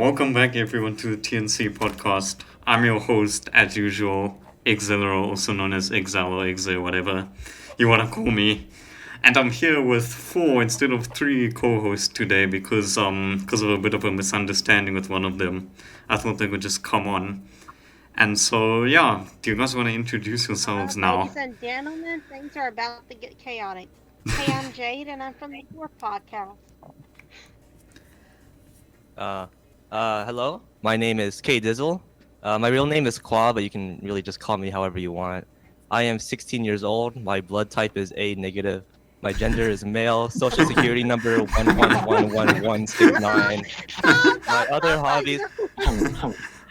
Welcome back, everyone, to the TNC Podcast. I'm your host, as usual, Exilero, also known as Exile or Exile, whatever you want to call me. And I'm here with four instead of three co-hosts today because of a bit of a misunderstanding with one of them. I thought they would just come on. And so, yeah, do you guys want to introduce yourselves now? Ladies and gentlemen, things are about to get chaotic. Hey, I'm Jade, and I'm from the Fourth Podcast. Uh, Hello. My name is K Dizzle. My real name is Qua, but you can really just call me however you want. I am 16 years old. My blood type is A negative. My gender is male. Social security number 1111169. My other hobbies.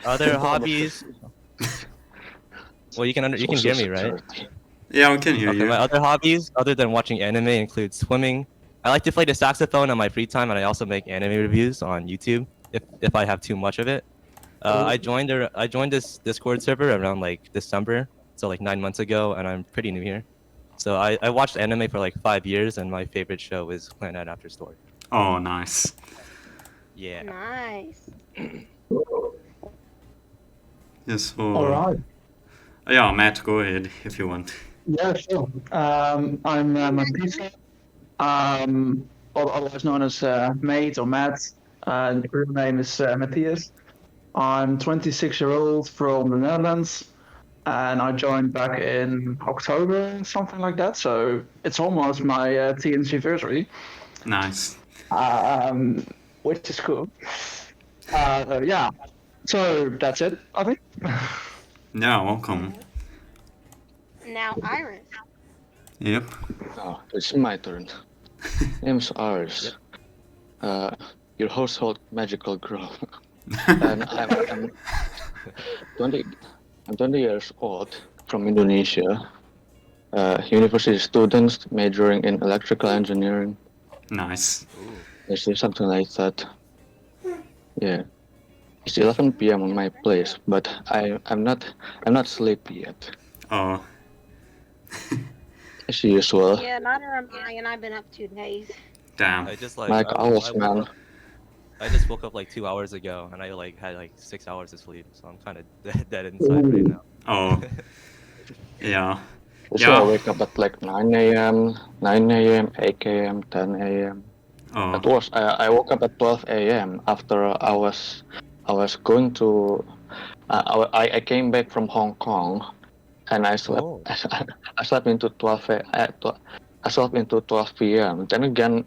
Other hobbies. Well, you can hear me, right? Yeah, we can hear Okay. you. My other hobbies, other than watching anime, include swimming. I like to play the saxophone on my free time, and I also make anime reviews on YouTube if I have too much of it. I joined this Discord server around like December, so like 9 months ago, and I'm pretty new here. So I watched anime for like 5 years, and my favorite show is Planet After Story. Oh, nice. Yeah. Nice. Yes, All so, right. yeah, Matt, go ahead if you want. Yeah, sure. I'm Matisse, otherwise known as Mate or Matt. The real name is Matthias. I'm 26-year-old from the Netherlands, and I joined back in October, something like that. So it's almost my TNC anniversary, Nice. um, which is cool. Yeah. So that's it, I think. Yeah, welcome. Now, Iris. Yep. Oh, it's my turn. Name's Ars. Uh, your household magical girl. And I'm 20. I'm 20 years old from Indonesia. University student majoring in electrical engineering. Nice. Is there something like that? Yeah. It's 11 p.m. on my place, but I'm not sleepy yet. Oh, As usual. Yeah, neither am I, and I've been up 2 days. damn. I just like Like owls, I man. woke up. I just woke up like 2 hours ago, and I like had like 6 hours of sleep, so I'm kind of dead inside right now. Oh, yeah. Usually I Yeah. wake up at like 9 a.m., 9 a.m., 8 a.m., 10 a.m. Oh, I woke up at 12 a.m. after I was going to I came back from Hong Kong and I slept Oh. I slept into I slept into 12 p.m. Then again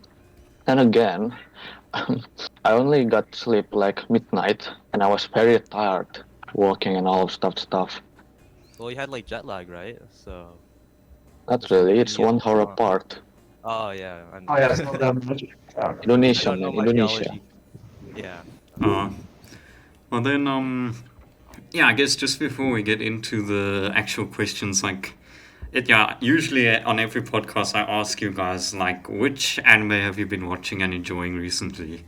I only got sleep like midnight and I was very tired walking and all of stuff. Well, you had like jet lag, right? So. Not That's like really. keeping It's you up 1 hour strong. apart. Oh yeah, Oh, yeah, it's not that much. I Indonesia, don't know man. my Indonesia. geology. Yeah. uh, well then, yeah, I guess just before we get into the actual questions, yeah, usually on every podcast I ask you guys, like, which anime have you been watching and enjoying recently?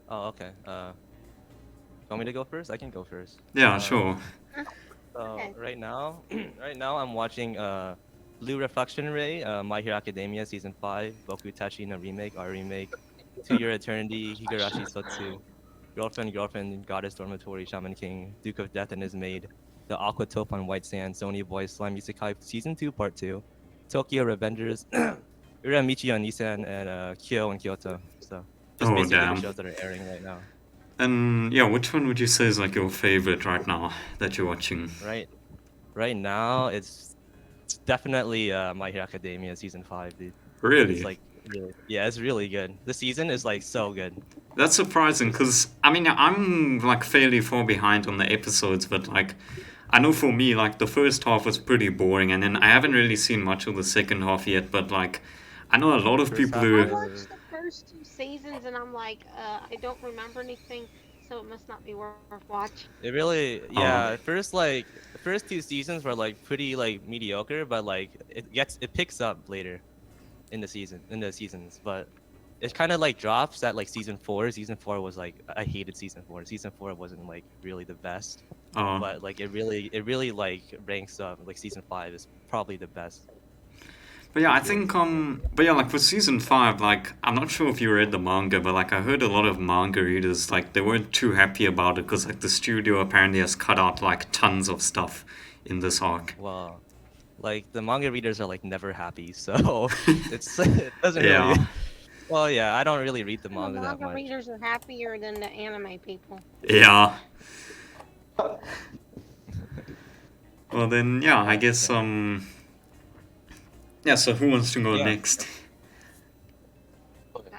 Oh, okay. Want me to go first? I can go first. Yeah, Uh, sure. so Okay. right now, right now I'm watching Blue Reflection Ray, My Hero Academia season 5, Boku Tachi no remake, our remake, To Your Eternity, Higurashi Sotsu, Girlfriend, Goddess Dormitory, Shaman King, Duke of Death and His Maid, The Aqua Taupe on White Sand, Sony Boys Slime Isekai season 2 part 2, Tokyo Revengers, Uramichi on Nissan, and Kyo and Kyoto. So just Oh, basically the damn. shows that are airing right now. And yeah, which one would you say is like your favorite right now that you're watching? Right now it's definitely My Hero Academia season 5, dude. It's Really? like yeah, it's really good. The season is like so good. That's surprising because I mean I'm like fairly far behind on the episodes, but like I know for me like the first half was pretty boring, and then I haven't really seen much of the second half yet. But like I know a lot of First people half I who was watched the first 2 seasons, and I'm like, I don't remember anything, so it must not be worth watching. it really Oh. yeah, the first 2 seasons were like pretty like mediocre, but like it picks up later in the seasons, but it kind of like drops at like season 4. Season 4 was like I hated season 4. Season 4 wasn't like really the best, Oh. but like it really like ranks up. Like season 5 is probably the best. But yeah, I think but yeah, like for season 5, like I'm not sure if you read the manga, but like I heard a lot of manga readers like they weren't too happy about it because like the studio apparently has cut out like tons of stuff in this arc. Well, like the manga readers are like never happy, so it doesn't really. Yeah, Well, yeah, I don't really read the The manga that manga much. readers are happier than the anime people. yeah. Well then, yeah, I guess yeah. So who wants to go Yeah. next?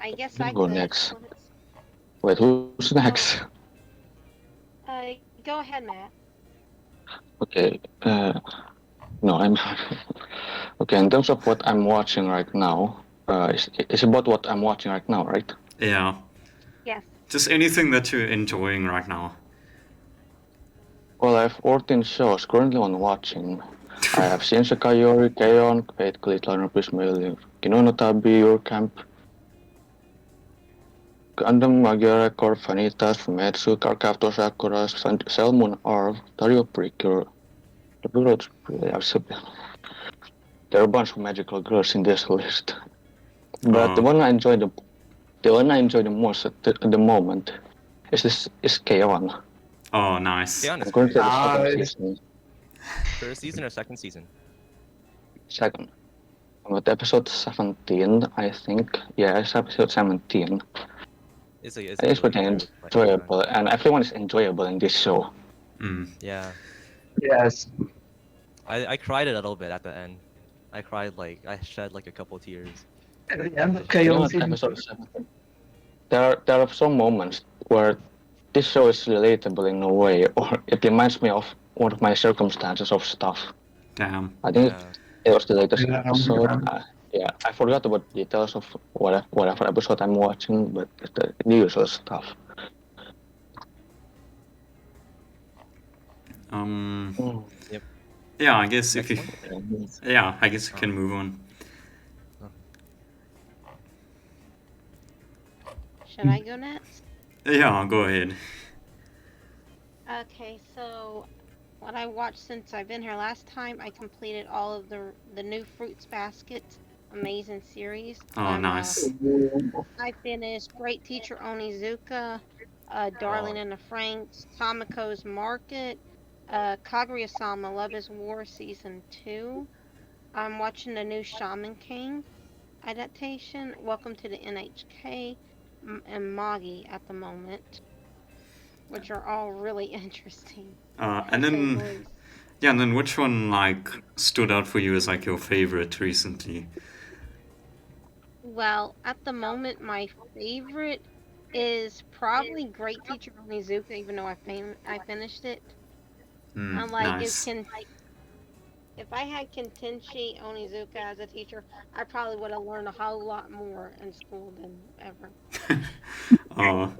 I guess You I go could. next. Wait, who's next? Go ahead, Matt. Okay. No, I'm. Okay, in terms of what I'm watching right now, it's about what I'm watching right now, right? Yeah, Yes. just anything that you're enjoying right now. Well, I have 14 shows currently on watching. I have Shinsekai Kayori, Keion, Fate, Little Rupees Million, Kinono Tabi, Your Camp, Gundam, Magyar Record, Vanitas, Fumetsu, Carcaptor Sakura, Salmon Arv, Dario Precure, the Bureau's. There are a bunch of magical girls in this list. But the one I enjoy the most at the moment is K1. Oh, nice. Yeah, I'm currently at the second Nice. season. first season or second season? Second. I'm at episode 17, I think. Yeah, it's episode 17. It's It's pretty enjoyable, and everyone is enjoyable in this show. Yeah, Yes. I cried a little bit at the end. I cried I shed like a couple tears. At the end of You know, Chaos at season episode 17, there are some moments where this show is relatable in a way, or it reminds me of one of my circumstances of stuff. Damn. I think Yeah. it was the latest Yeah. episode. Yeah, I forgot about details of whatever episode I'm watching, but it's the usual stuff. Yep. Yeah, I guess if you. Next Yeah, I guess you can move on. Should I go next? Yeah, go ahead. Okay, so what I watched since I've been here last time, I completed all of the new Fruits Basket amazing series. Oh, nice. I finished Great Teacher Onizuka, Darling in the Franxx, Tomoko's Market, Kaguya-sama Love is War Season 2. I'm watching the new Shaman King adaptation, Welcome to the NHK, and Magi at the moment, which are all really interesting. And then, yeah, and then which one like stood out for you as like your favorite recently? Well, at the moment, my favorite is probably Great Teacher Onizuka, even though I finished it. I'm like, Nice. if I had Kentenshi Onizuka as a teacher, I probably would have learned a whole lot more in school than ever. Oh,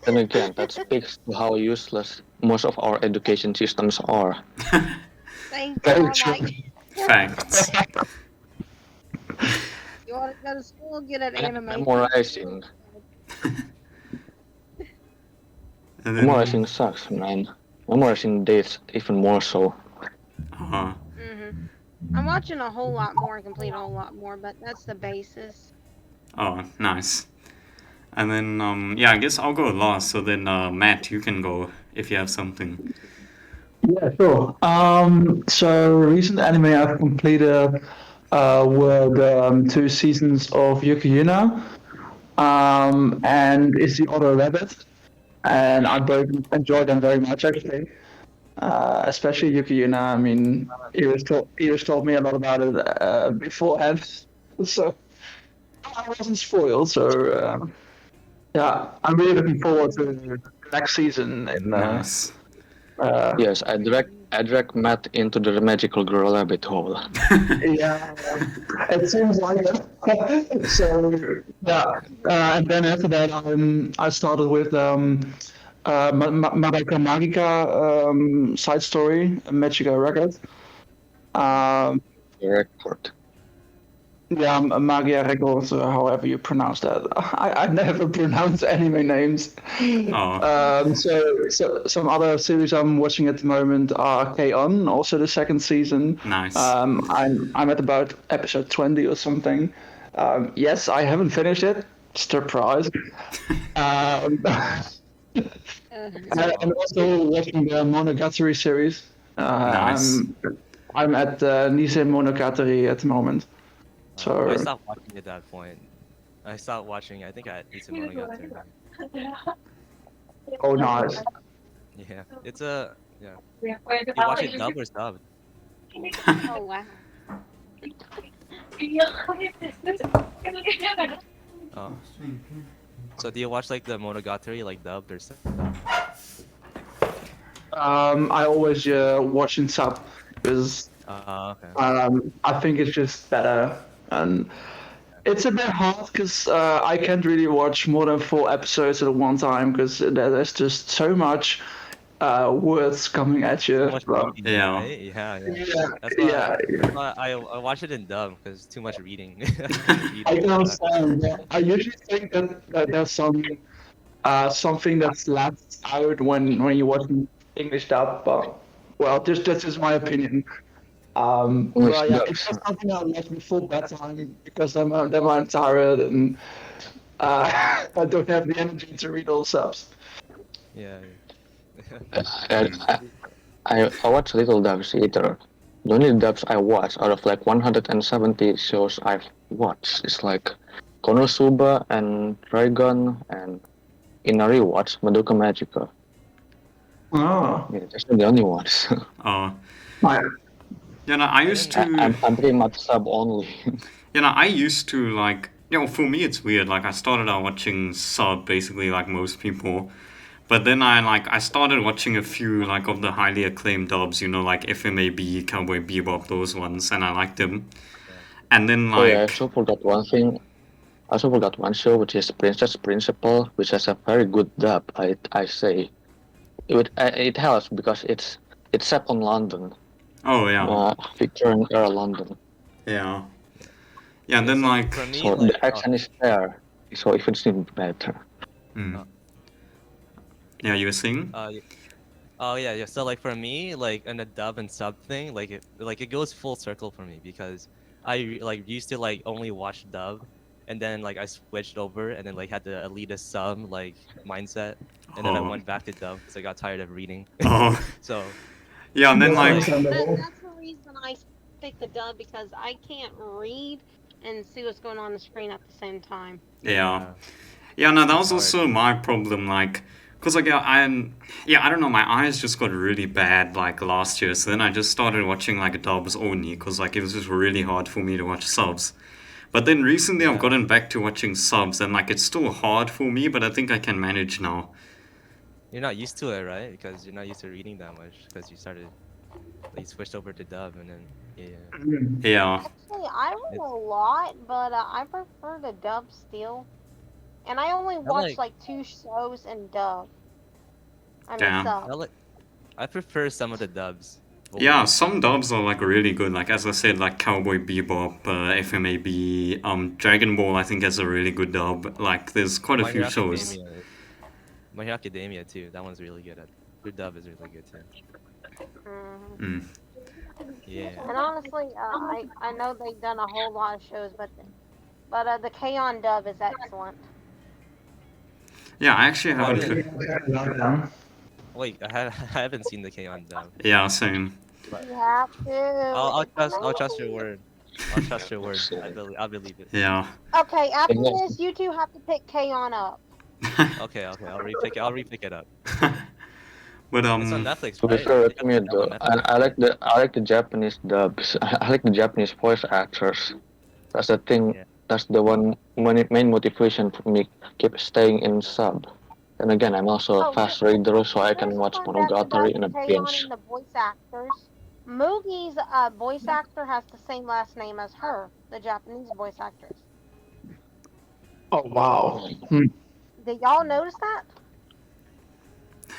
Then again, that speaks to how useless most of our education systems are. Thank Very you. true. Like, facts. you want to go to school, get an anime. Memorizing. And then, Memorizing sucks, man. Memorizing dates even more so. I'm watching a whole lot more and complete a whole lot more, but that's the basis. Oh, nice. And then, yeah, I guess I'll go last. So then, Matt, you can go if you have something. Yeah, sure. So recent anime I've completed were the 2 seasons of Yuki Yuna, and Is the Other Rabbit, and I both enjoyed them very much actually. Especially Yuki Yuna. I mean, Iris told me a lot about it beforehand, so I wasn't spoiled. So yeah, I'm really looking forward to the next season. In Nice. Yes, I drag Matt into the magical girl rabbit hole. Yeah, it seems like it. So yeah, and then after that, I started with Madoka Magica side story, Magica Record. Record. Yeah, Magia Records, however you pronounce that. I never pronounce anime names. Oh, So some other series I'm watching at the moment are K-On!, also the second season. nice. I'm at about episode 20 or something. Yes, I haven't finished it. Surprise. Um, Uh, I'm also watching the Monogatari series. Nice. I'm at Nise Monogatari at the moment. I So stopped watching at that point. I stopped watching. I think I It's a Monogatari. oh nice. Yeah, it's a yeah. You watch it dub or sub? oh wow. Oh. So do you watch like the Monogatari like dubbed or sub? I always watch in sub because Okay. I think it's just better, and it's a bit hard because I can't really watch more than 4 episodes at one time because there's just so much words coming at you. Too much But, reading, Yeah. right? Yeah. yeah, That's why, yeah, that's why I watch it in dub because too much reading. I can understand. I usually think that there's something that's left out when you watch English dub, but well, this is my opinion. English But yeah, dubs. it's not something I watch before bedtime because then I'm tired and I don't have the energy to read all subs. Yeah. I watch little dubs either. The only dubs I watch out of like 170 shows I've watched is like Konosuba and Trigun and in a rewatch Madoka Magica. Oh, Yeah, those are the only ones. Oh, my, you know, I used to. I'm pretty much sub only. You know, I used to like. You know, for me, it's weird. Like, I started out watching sub basically like most people. But then I started watching a few like of the highly acclaimed dubs, you know, like FMAB, Cowboy Bebop, those ones, and I liked them. And then Oh yeah, I like also forgot one thing. I also forgot one show which is Princess Principal, which has a very good dub. I say it helps because it's set on London, oh yeah, Victorian era London. yeah, yeah. And then So like for me, So like the accent is there, so even seems better. yeah, you were saying? oh yeah. So like for me, like in the dub and sub thing, it goes full circle for me because I like used to like only watch dub, and then like I switched over and then like had the elitist sub like mindset, and then I Oh. went back to dub because I got tired of reading. Oh, So yeah, and then that's like understandable. That's the reason I stick to dub because I can't read and see what's going on the screen at the same time. yeah, yeah. No, that was hard. also my problem. Like, cause like I don't know, my eyes just got really bad like last year. So then I just started watching like dubs only, cause like it was just really hard for me to watch subs. But then recently I've Yeah. gotten back to watching subs, and like it's still hard for me, but I think I can manage now. You're not used to it, right? Because you're not used to reading that much because you switched over to dub and then yeah. Yeah, Actually, I read a lot, but I prefer the dub still. And I only watch like 2 shows in dub. I mean Damn. sub. I prefer some of the dubs. yeah. Some dubs are like really good. Like as I said, like Cowboy Bebop, FMAB, Dragon Ball. I think has a really good dub. Like there's quite a My few Hero shows. Academia. My Hero Academia too. That one's really good. Their dub is really good too. Mm. Yeah. And honestly, I know they've done a whole lot of shows, but the K-On! Dub is excellent. Yeah, I actually Well, haven't. Wait, I haven't seen the K-On! dub. Yeah, same. You have to. I'll trust your word. I'll trust your word. I'll believe it. Yeah. Okay, after this, you two have to pick K-On! Up. Okay. I'll repick it up. But It's on Netflix, To be right? fair with It's me on though, Netflix. I like the Japanese dubs. I like the Japanese voice actors. That's the thing. Yeah. That's the main motivation for me keep staying in sub. And again, I'm also a fast reader, so I can Here's watch the fun fact Monogatari about in the a K-On! binge. and the voice actors. Mugi's voice actor has the same last name as her, the Japanese voice actress. Oh wow. Did y'all notice that?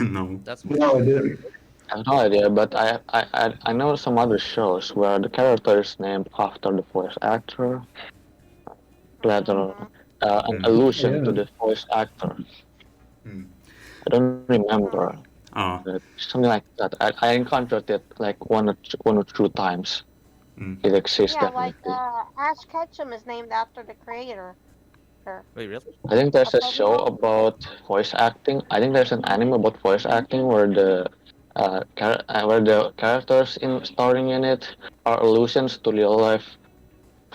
No. That's No, I didn't. I have no idea, but I know some other shows where the character is named after the voice actor. rather an Mm. allusion to Yeah. the voice actor. Mm. I don't remember. Oh. Something like that. I encountered it like one or two times. Mm. It exists Yeah, like definitely. Ash Ketchum is named after the creator Wait, really? I think there's of a show Pokemon. about voice acting. I think there's an anime about voice acting where the characters in starring in it are allusions to real life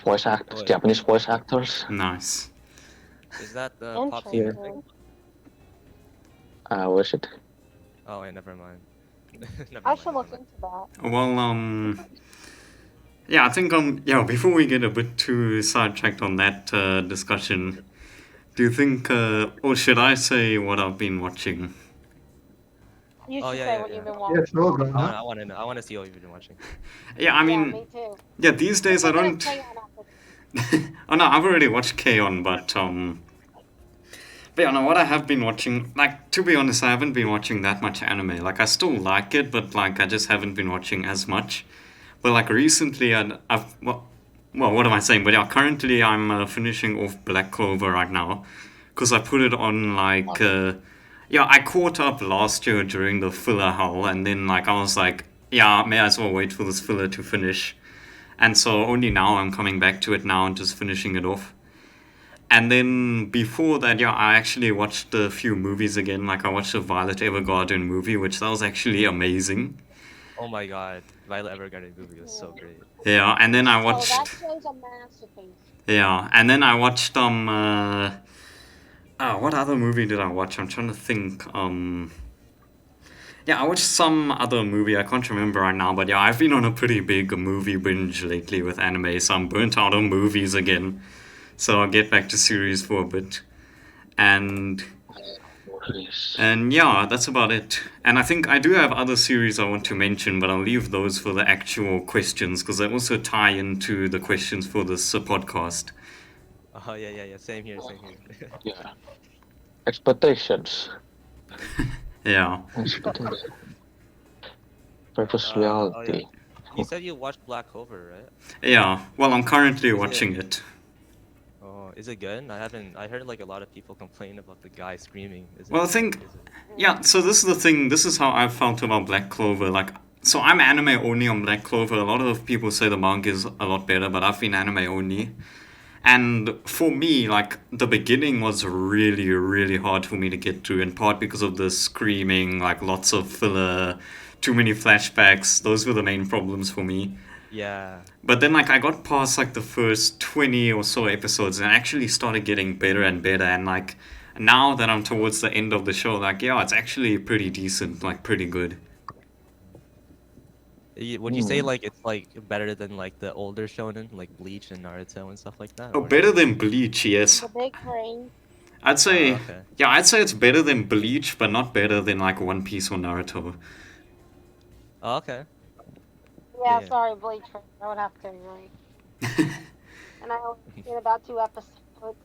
voice actors, Wait, Japanese voice actors. Nice. is that the Pop Yeah. Secret thing? Interesting. Was it? Oh, wait, never mind. I should look into that. Well, yeah, I think yeah. Before we get a bit too sidetracked on that discussion, do you think, or should I say what I've been watching? You Oh, should yeah, say yeah, what yeah. you've been Yeah, watching. sure, go I on. want to know. I want to see what you've been watching. Yeah, I Yeah, mean, me too. yeah, these days I We're gonna don't. stay on after. Oh no, I've already watched K-On, but yeah, no, what I have been watching, like, to be honest, I haven't been watching that much anime. Like, I still like it, but like, I just haven't been watching as much. But like recently, well, what am I saying? But yeah, currently I'm finishing off Black Clover right now, because I put it on like, yeah, I caught up last year during the filler hell, and then like I was like, yeah, may as well wait for this filler to finish, and so only now I'm coming back to it now and just finishing it off. And then before that, yeah, I actually watched a few movies again. Like I watched the Violet Evergarden movie, which that was actually amazing. Oh my god, Violet Evergarden movie was so great. Yeah, and then I Oh, that watched, show's a masterpiece. yeah, and then I watched what other movie did I watch? I'm trying to think. Yeah, I watched some other movie. I can't remember right now, but yeah, I've been on a pretty big movie binge lately with anime, so I'm burnt out on movies again. So I'll get back to series for a bit. And Yes. yeah, that's about it. And I think I do have other series I want to mention, but I'll leave those for the actual questions because they also tie into the questions for this podcast. Oh yeah. Same here, same here. Yeah. Expectations. Yeah. Expectations. Versus Oh yeah. reality. You said you watched Black Clover, right? Yeah. Well, I'm currently Is it- watching it. Oh, is it good? I haven't. I heard like a lot of people complain about the guy screaming. Well, I think, is it- yeah, so this is the thing. This is how I felt about Black Clover. Like, so I'm anime only on Black Clover. A lot of people say the manga is a lot better, but I've been anime only. And for me, like, the beginning was really, really hard for me to get through, in part because of the screaming, like, lots of filler, too many flashbacks. Those were the main problems for me. Yeah. But then, like, I got past, like, the first 20 or so episodes and I actually started getting better and better. And, like, now that I'm towards the end of the show, like, yeah, it's actually pretty decent, like, pretty good. Would you say like it's like better than like the older shonen, like Bleach and Naruto and stuff like that? Oh, or better no? than Bleach, yes. The big brain. I'd say, okay. yeah, I'd say it's better than Bleach, but not better than, like, One Piece or Naruto. Oh, okay. Yeah, Yeah. sorry, Bleach. I would have to agree. And I only seen about 2 episodes.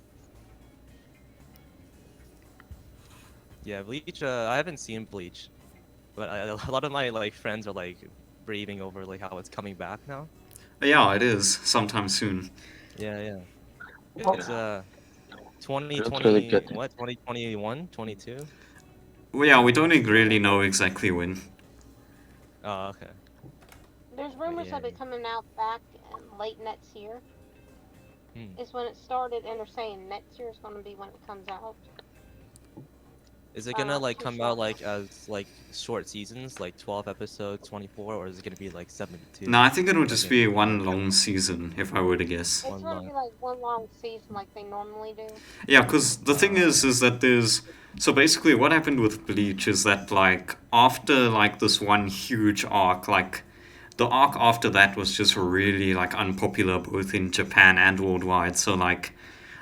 Yeah, Bleach. I haven't seen Bleach, but a lot of my like friends are like raving over like how it's coming back now. Yeah, it is, sometime soon. Yeah. Oh. It's That's 2020 really good. what 2021 22. Well, yeah, we don't really know exactly when. Oh, okay. There's rumors Yeah. of it coming out back in late next year. Hmm. Is when it started, and they're saying next year is going to be when it comes out. Is it gonna like too come short. out like as like short seasons, like 12 episodes, 24, or is it gonna be like 72? No, I think it would just Okay. be one long season, if I were to guess. It's One going to long. be like one long season, like they normally do. Yeah, because the thing is that there's... So basically what happened with Bleach is that, like, after, like, this one huge arc, like, the arc after that was just really, like, unpopular both in Japan and worldwide. So, like,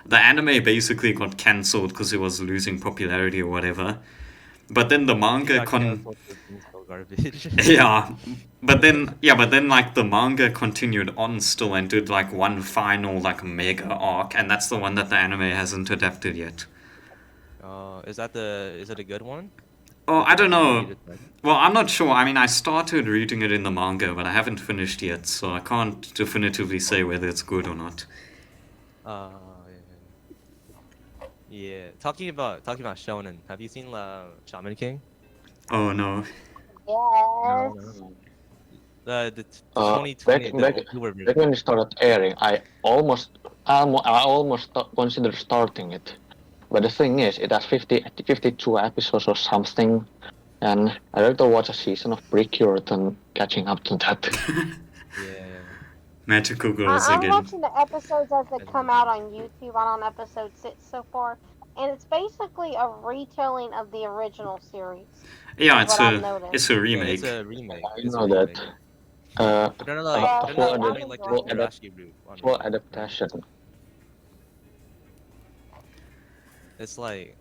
the anime basically got cancelled because it was losing popularity or whatever. But then the manga Got canceled for being so garbage. Yeah, but then like the manga continued on still and did like one final like mega arc, and that's the one that the anime hasn't adapted yet. Is it a good one? Oh, I don't know. Read it then. Well, I'm not sure. I mean, I started reading it in the manga, but I haven't finished yet, so I can't definitively say whether it's good or not. Yeah. Yeah. Talking about shonen. Have you seen Shaman King? Oh no. No, Yes. no. The Uh, 2020 the back October back when version. it started airing, I almost considered starting it. But the thing is, it has 52 episodes or something, and I'd rather watch a season of Precure than catching up to that. Yeah. Magical girls I'm again. watching the episodes as they And come out on YouTube. I'm on episode 6 so far, and it's basically a retelling of the original series. Yeah, Is what I've noticed. it's a it's remake. a remake. I It's a know that. remake. Uh, But they're not uh, like a they're full, not I'm adap- going like the enjoying it. Higurashi route on full remake. adaptation. It's like,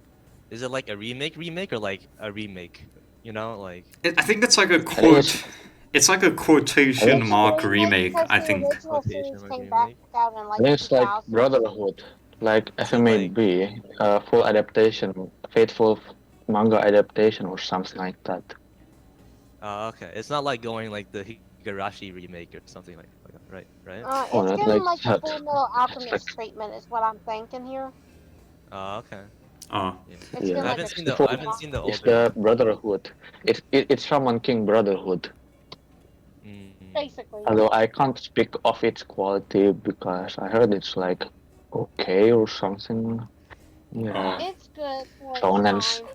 is it like a remake or like a remake? You know, like I think it's like a I think quote. It's like a I think quotation It's a mark remake remake. because I the think. original quotation series mark came back remake. out in I like think it's like 2000. Brotherhood, like Is it like FMAB, full adaptation, faithful manga adaptation or something like that. okay? It's not like going like the Higurashi remake or something like that, right? Right? Oh, It's not getting like like the that. Full Metal It's like Alchemist treatment is what I'm thinking here. Okay. Oh. Yeah. It's getting I yeah, like haven't a seen the the full, I haven't seen the it's older. the Brotherhood. It's Shaman King Brotherhood. basically. Although I can't speak of its quality because I heard it's like okay or something. Yeah, It's good for its shonens. time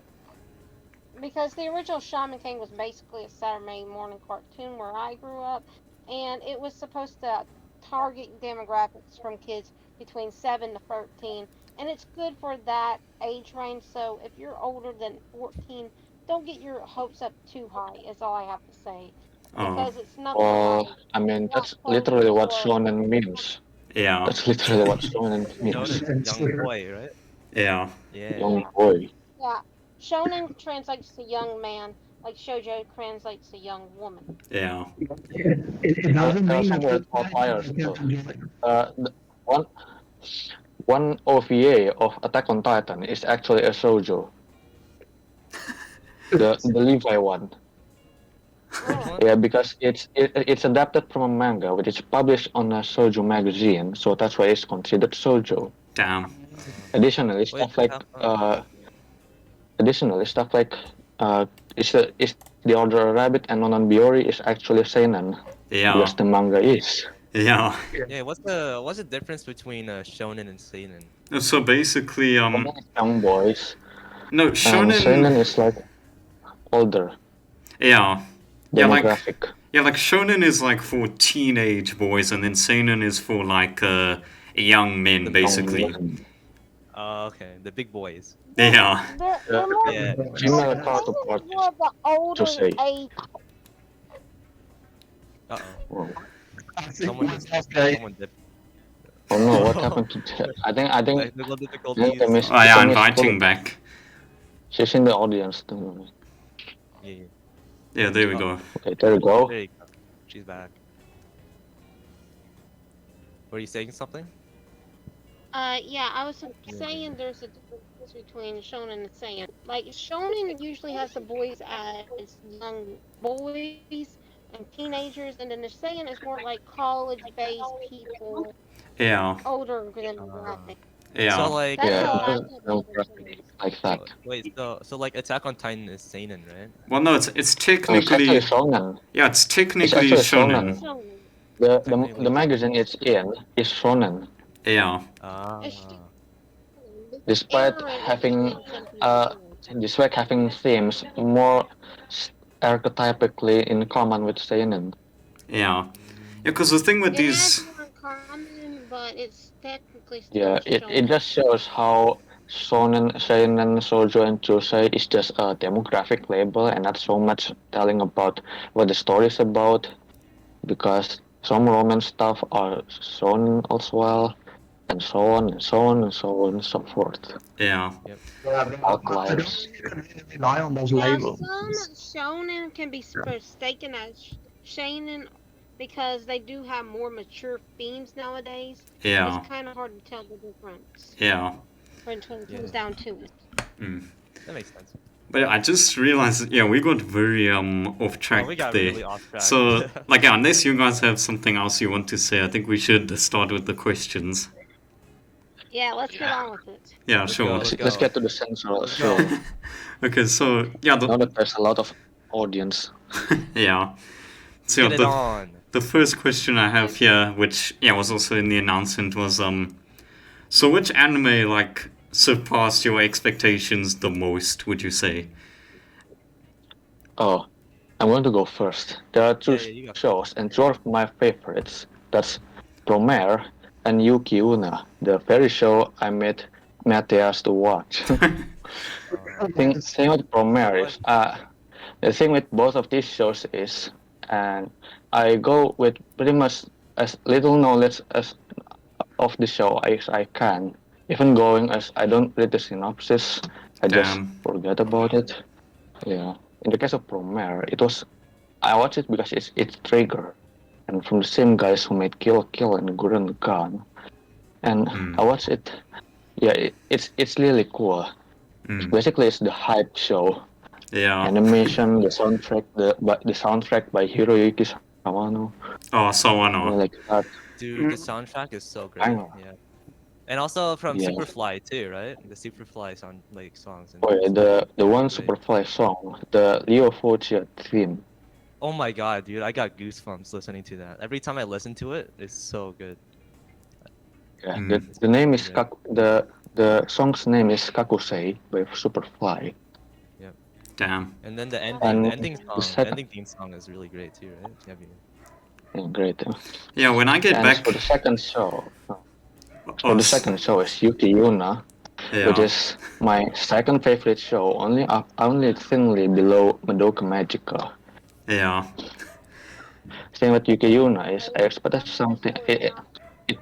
because the original Shaman King was basically a Saturday morning cartoon where I grew up, and it was supposed to target demographics from kids between 7 to 13, and it's good for that age range. So if you're older than 14, don't get your hopes up too high, is all I have to say, Oh. because it's nothing Well, like I mean not that's Clover literally what or shonen means. Yeah. That's literally what shonen means. Shonen, young boy, right? Yeah. Yeah. Young yeah. boy. Yeah, shonen translates to young man, like shoujo translates to young woman. Yeah. It doesn't There are mean some that weird all guys outliers can't too. enjoy it. One OVA of Attack on Titan is actually a shoujo. The Levi one. Which Really? one? Yeah, because it's adapted from a manga, which is published on a shoujo magazine, so that's why it's considered shoujo. Damn. Additionally, Wait, stuff like how come? additionally stuff like is the Order of Rabbit and Nonon Biori is actually seinen because Yeah. the manga is. Yeah. Yeah, what's the difference between shonen and seinen? So basically, Shonen is young boys, no, and shonen. seinen is like older Yeah. demographic. Like shonen is like for teenage boys, and then seinen is for like young men, The basically. Young men. Okay, the big boys. Yeah. They're more Yeah. Female like counterpart seinen is more of the to older say. age. Uh oh. Whoa. Someone Okay. someone dipped. Oh no, what happened to I think Technical I think difficulties. I missed Oh yeah, I missed inviting Clover. back. She's in the audience too. Yeah. Yeah, there we Oh. go. Okay, there you go. There you go. She's back. Were you saying something? Yeah, I was saying there's a difference between shonen and seinen. Like shonen usually has the boys as young boys and teenagers, and then the seinen is more like college-based people, Yeah. older demographic. Yeah. So like That's Yeah, how I it's think no of the graphic series. like that. wait, so like Attack on Titan is seinen, right? Well, no, it's No, it's technically actually shonen. yeah, it's It's technically actually shonen. shonen. Shonen. Technically The magazine it's in is shonen, Yeah. It's Ah. despite Aaron is having champion uh series. despite having themes more archetypically in common with seinen. Yeah. Yeah, because the thing with It has these more in common, but it's technically still Yeah, it shonen. just shows how shonen, seinen, shoujo, and josei is just a demographic label and not so much telling about what the story is about, because some romance stuff are shonen as well, and so on and so on and so on and so forth. yeah. Yeah, but I don't Outliers. think you can really rely on those Now, labels. some shonen can be mistaken as seinen because they do have more mature themes nowadays. Yeah. It's kind of hard to tell the difference Yeah. when it comes Yeah. down to it. Mm. That makes sense. But I just realized, yeah, we got very off track Oh, we got there. really off track. So, like, yeah, unless you guys have something else you want to say, I think we should start with the questions. Yeah, let's get on with it. Yeah, Let's sure. go. Let's get to the central Let's show. go. Okay, so yeah, Now that there's a lot of audience. yeah. Let's So get it on. the first question I have here, which yeah was also in the announcement, was so which anime like surpassed your expectations the most? Would you say? Oh, I'm going to go first. There are two Yeah, you go. shows, and two of my favorites. That's Promare and Yuki Una, the very show I made Matthias to watch. thing with Promare is, the thing with both of these shows is, and I go with pretty much as little knowledge as of the show as I can. Even going as I don't read the synopsis, I just Damn. forget about it. Yeah. In the case of Promare, I watched it because it's Trigger, and from the same guys who made Kill Kill and Gurren Lagann. And I watched it. Yeah, it's really cool. Basically, it's the hype show. Yeah. Animation, the soundtrack by Hiroyuki Sawano. Oh, Yeah, Sawano. like that. Dude, the soundtrack is so great. I know. Yeah. And also from Yeah. Superfly too, right? The Superfly songs. And Oh yeah, the one great. Superfly song, the Leo Foggia theme. Oh my god, dude, I got goosebumps listening to that. Every time I listen to it, it's so good. Yeah, the name is Yeah. the song's name is Kakusei by Superfly. Yep. Damn. And then the And ending the song, second- ending theme song is really great too, right? Yeah, great. Yeah, when I get And back. for the second show, Oh, the second show is Yuki Yuna, yeah. which is my second favorite show, only thinly below Madoka Magica. Yeah. Thing with Yuki Yuna is I expected something. It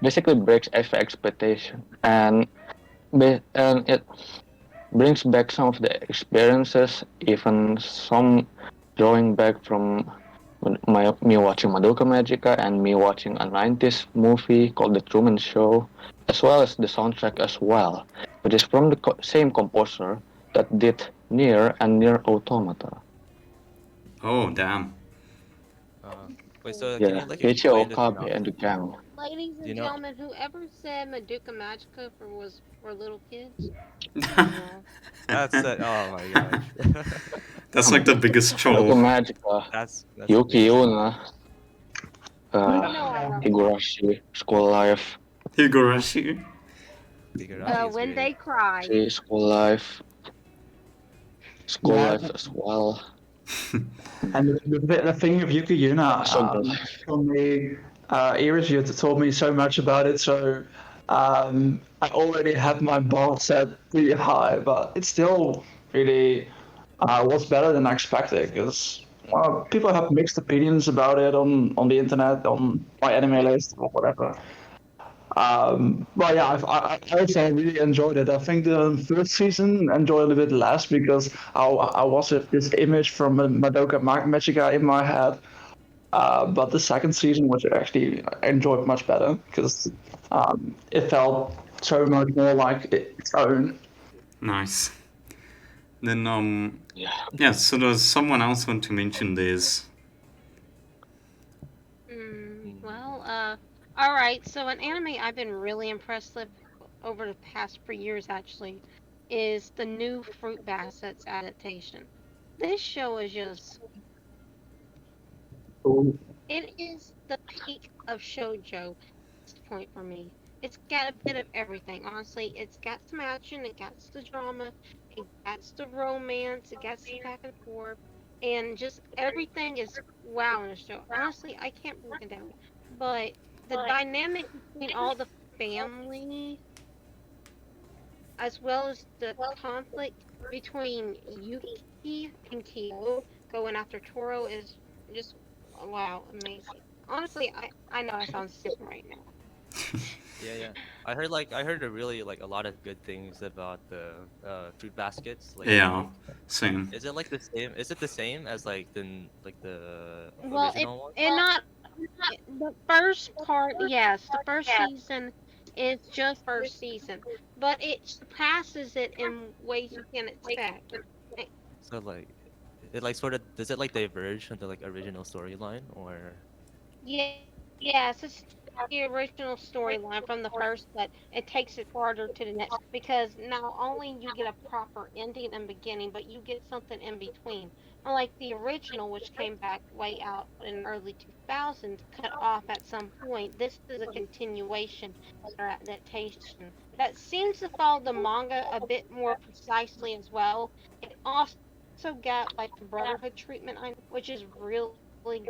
basically breaks every expectation, and it brings back some of the experiences, even some drawing back from me watching Madoka Magica and me watching a 90s movie called The Truman Show, as well as the soundtrack as well, which is from the same composer that did Nier and Nier Automata. Oh, damn. Wait, so can Yeah, you like Keiichi explain the Okabe synopsis? and the gang. Ladies and You know- gentlemen, whoever said Madoka Magica was for little kids, That's it. Oh my gosh. That's like the biggest Madoka troll. Magica, that's Yuki amazing. Yuna, I love Higurashi, School Life, Higurashi. Higurashi is when great. they cry. School Life, School Life as well. And the thing with Yuki Yuna, So good. from the eras you told me so much about it, so I already had my bar set pretty high, but it still really was better than I expected because people have mixed opinions about it on the internet, on my anime list or whatever. But yeah, I also really enjoyed it. I think the first season enjoyed a bit less because I was with this image from Madoka Magica in my head. But the second season, which I actually enjoyed much better because it felt so much more like its own. Nice. Then Yeah. so does someone else want to mention this? Well, all right. So an anime I've been really impressed with over the past 3 years actually is the new Fruit Baskets adaptation. This show is just it is the peak of shoujo at this point for me. It's got a bit of everything. Honestly, it's got some action, it got the drama, it got the romance, it got the back and forth, and just everything is wow in the show. Honestly, I can't break it down. But the dynamic between all the family, as well as the conflict between Yuki and Kyo going after Toro, is just wow, amazing. Honestly, I know I sound stupid right now. Yeah. I heard a lot of good things about the fruit baskets. Yeah, same. Is it like the same? Is it the same as the Well, original one? it not the first part. Yes, the first season is just first season, but it surpasses it in ways you can't expect. So it like sort of does it like diverge from the like original storyline or? Yeah, yes, the original storyline from the first, but it takes it farther to the next because not only you get a proper ending and beginning, but you get something in between. Unlike the original, which came back way out in early 2000s, cut off at some point, this is a continuation or adaptation that seems to follow the manga a bit more precisely as well. It also got like the Brotherhood treatment, which is really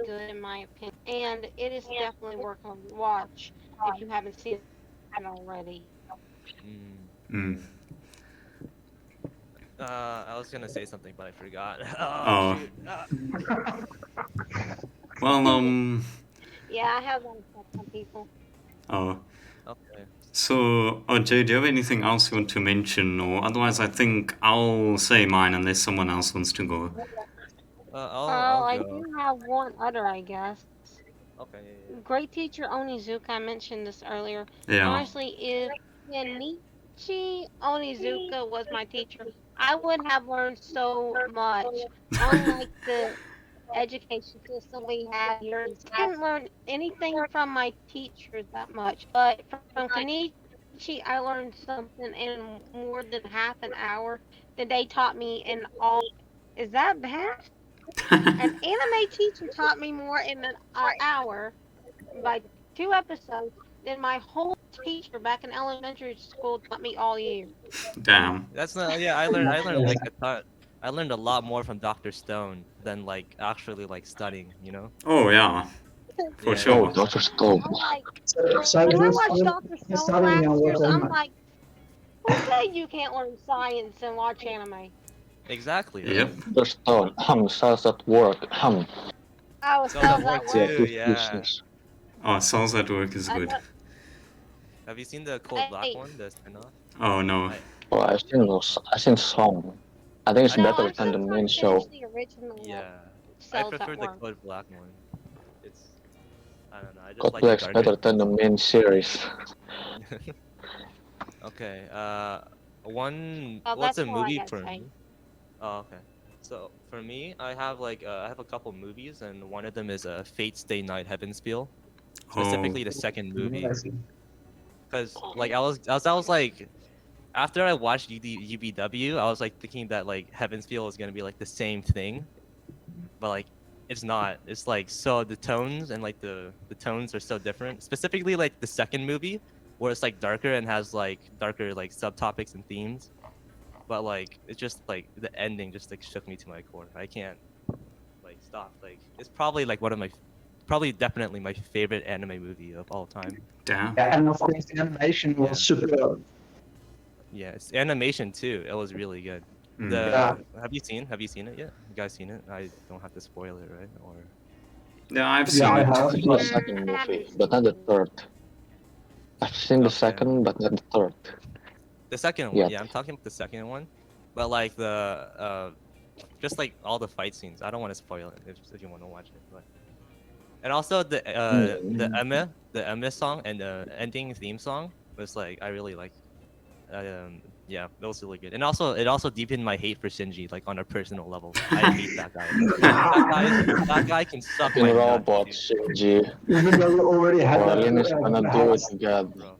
good in my opinion, and it is definitely worth a watch if you haven't seen it already. Mm. Mm. I was gonna say something, but I forgot. Oh Oh, shoot. well, Yeah, I have that effect on people. oh. Okay. So, Jay, do you have anything else you want to mention? Or otherwise, I think I'll say mine unless someone else wants to go. I'll I go. do have one other, I guess. Okay. Yeah. Great teacher Onizuka, I mentioned this earlier. Yeah. Honestly, if Kenichi Onizuka was my teacher, I would have learned so much. Unlike the education system we have here, I didn't learn anything from my teachers that much. But from Kenichi, I learned something in more than half an hour that they taught me in all. Is that bad? An anime teacher taught me more in an hour by 2 episodes than my whole teacher back in elementary school taught me all year. Damn. That's not. Yeah, I learned like a ton. I learned a lot more from Dr. Stone than like actually like studying. You know. Oh, yeah, for Yeah. Oh, sure. Dr. Stone. I'm like, So when I you're watched studying, Dr. you're Stone studying and last year's, watching. I'm like, who said you can't learn science and watch anime? Exactly. Yep. Right. Dr. Stone. Cells at work. I was So that cells work at Yeah, work. too. his Yeah. business. Oh, Souls at Work is I good. know, Have you seen the Cold Black hey, one? The spin-off? Oh, no. I Oh, I've seen some. I think it's I no, better I'm than still the trying main to finish show. the original yeah. I cells at prefer the work. Cold Black one. It's I don't know. I just God like the Black's darker better than the main series. Okay. One. Oh, What's that's a all I movie gotta for say. me? Oh, okay. So for me, I have like I have a couple movies, and one of them is Fate Stay Night Heaven's Feel, Oh, specifically the second movie, because like I was like after I watched UBW, I was like thinking that like Heaven's Feel is gonna be like the same thing, but like it's not. It's like so the tones and like the tones are so different. Specifically like the second movie, where it's like darker and has like darker like subtopics and themes. But like it's just like the ending just like shook me to my core. I can't like stop. Like it's probably like one of my probably definitely my favorite anime movie of all time. damn. Yeah, and of course the animation was Yeah. super. Yeah, it's animation too. It was really good. Mm. Yeah. Have you seen it yet? You guys seen it? I don't have to spoil it, right? Or Yeah, I've Yeah, seen I it. have. I've seen the second I haven't movie, but not seen the it. third. I've seen the Okay. second, but not the third. The second one, Yet. yeah, I'm talking about the second one. But like the just like all the fight scenes. I don't want to spoil it if you want to watch it. But and also the Eme song and the ending theme song was like I really like. Yeah, that was really good. And also it also deepened my hate for Shinji like on a personal level. I hate that guy. That guy can suck my Fucking nuts, robot, dude. Shinji. Even though you already had that Berlin is in gonna the do it house. again. Bro.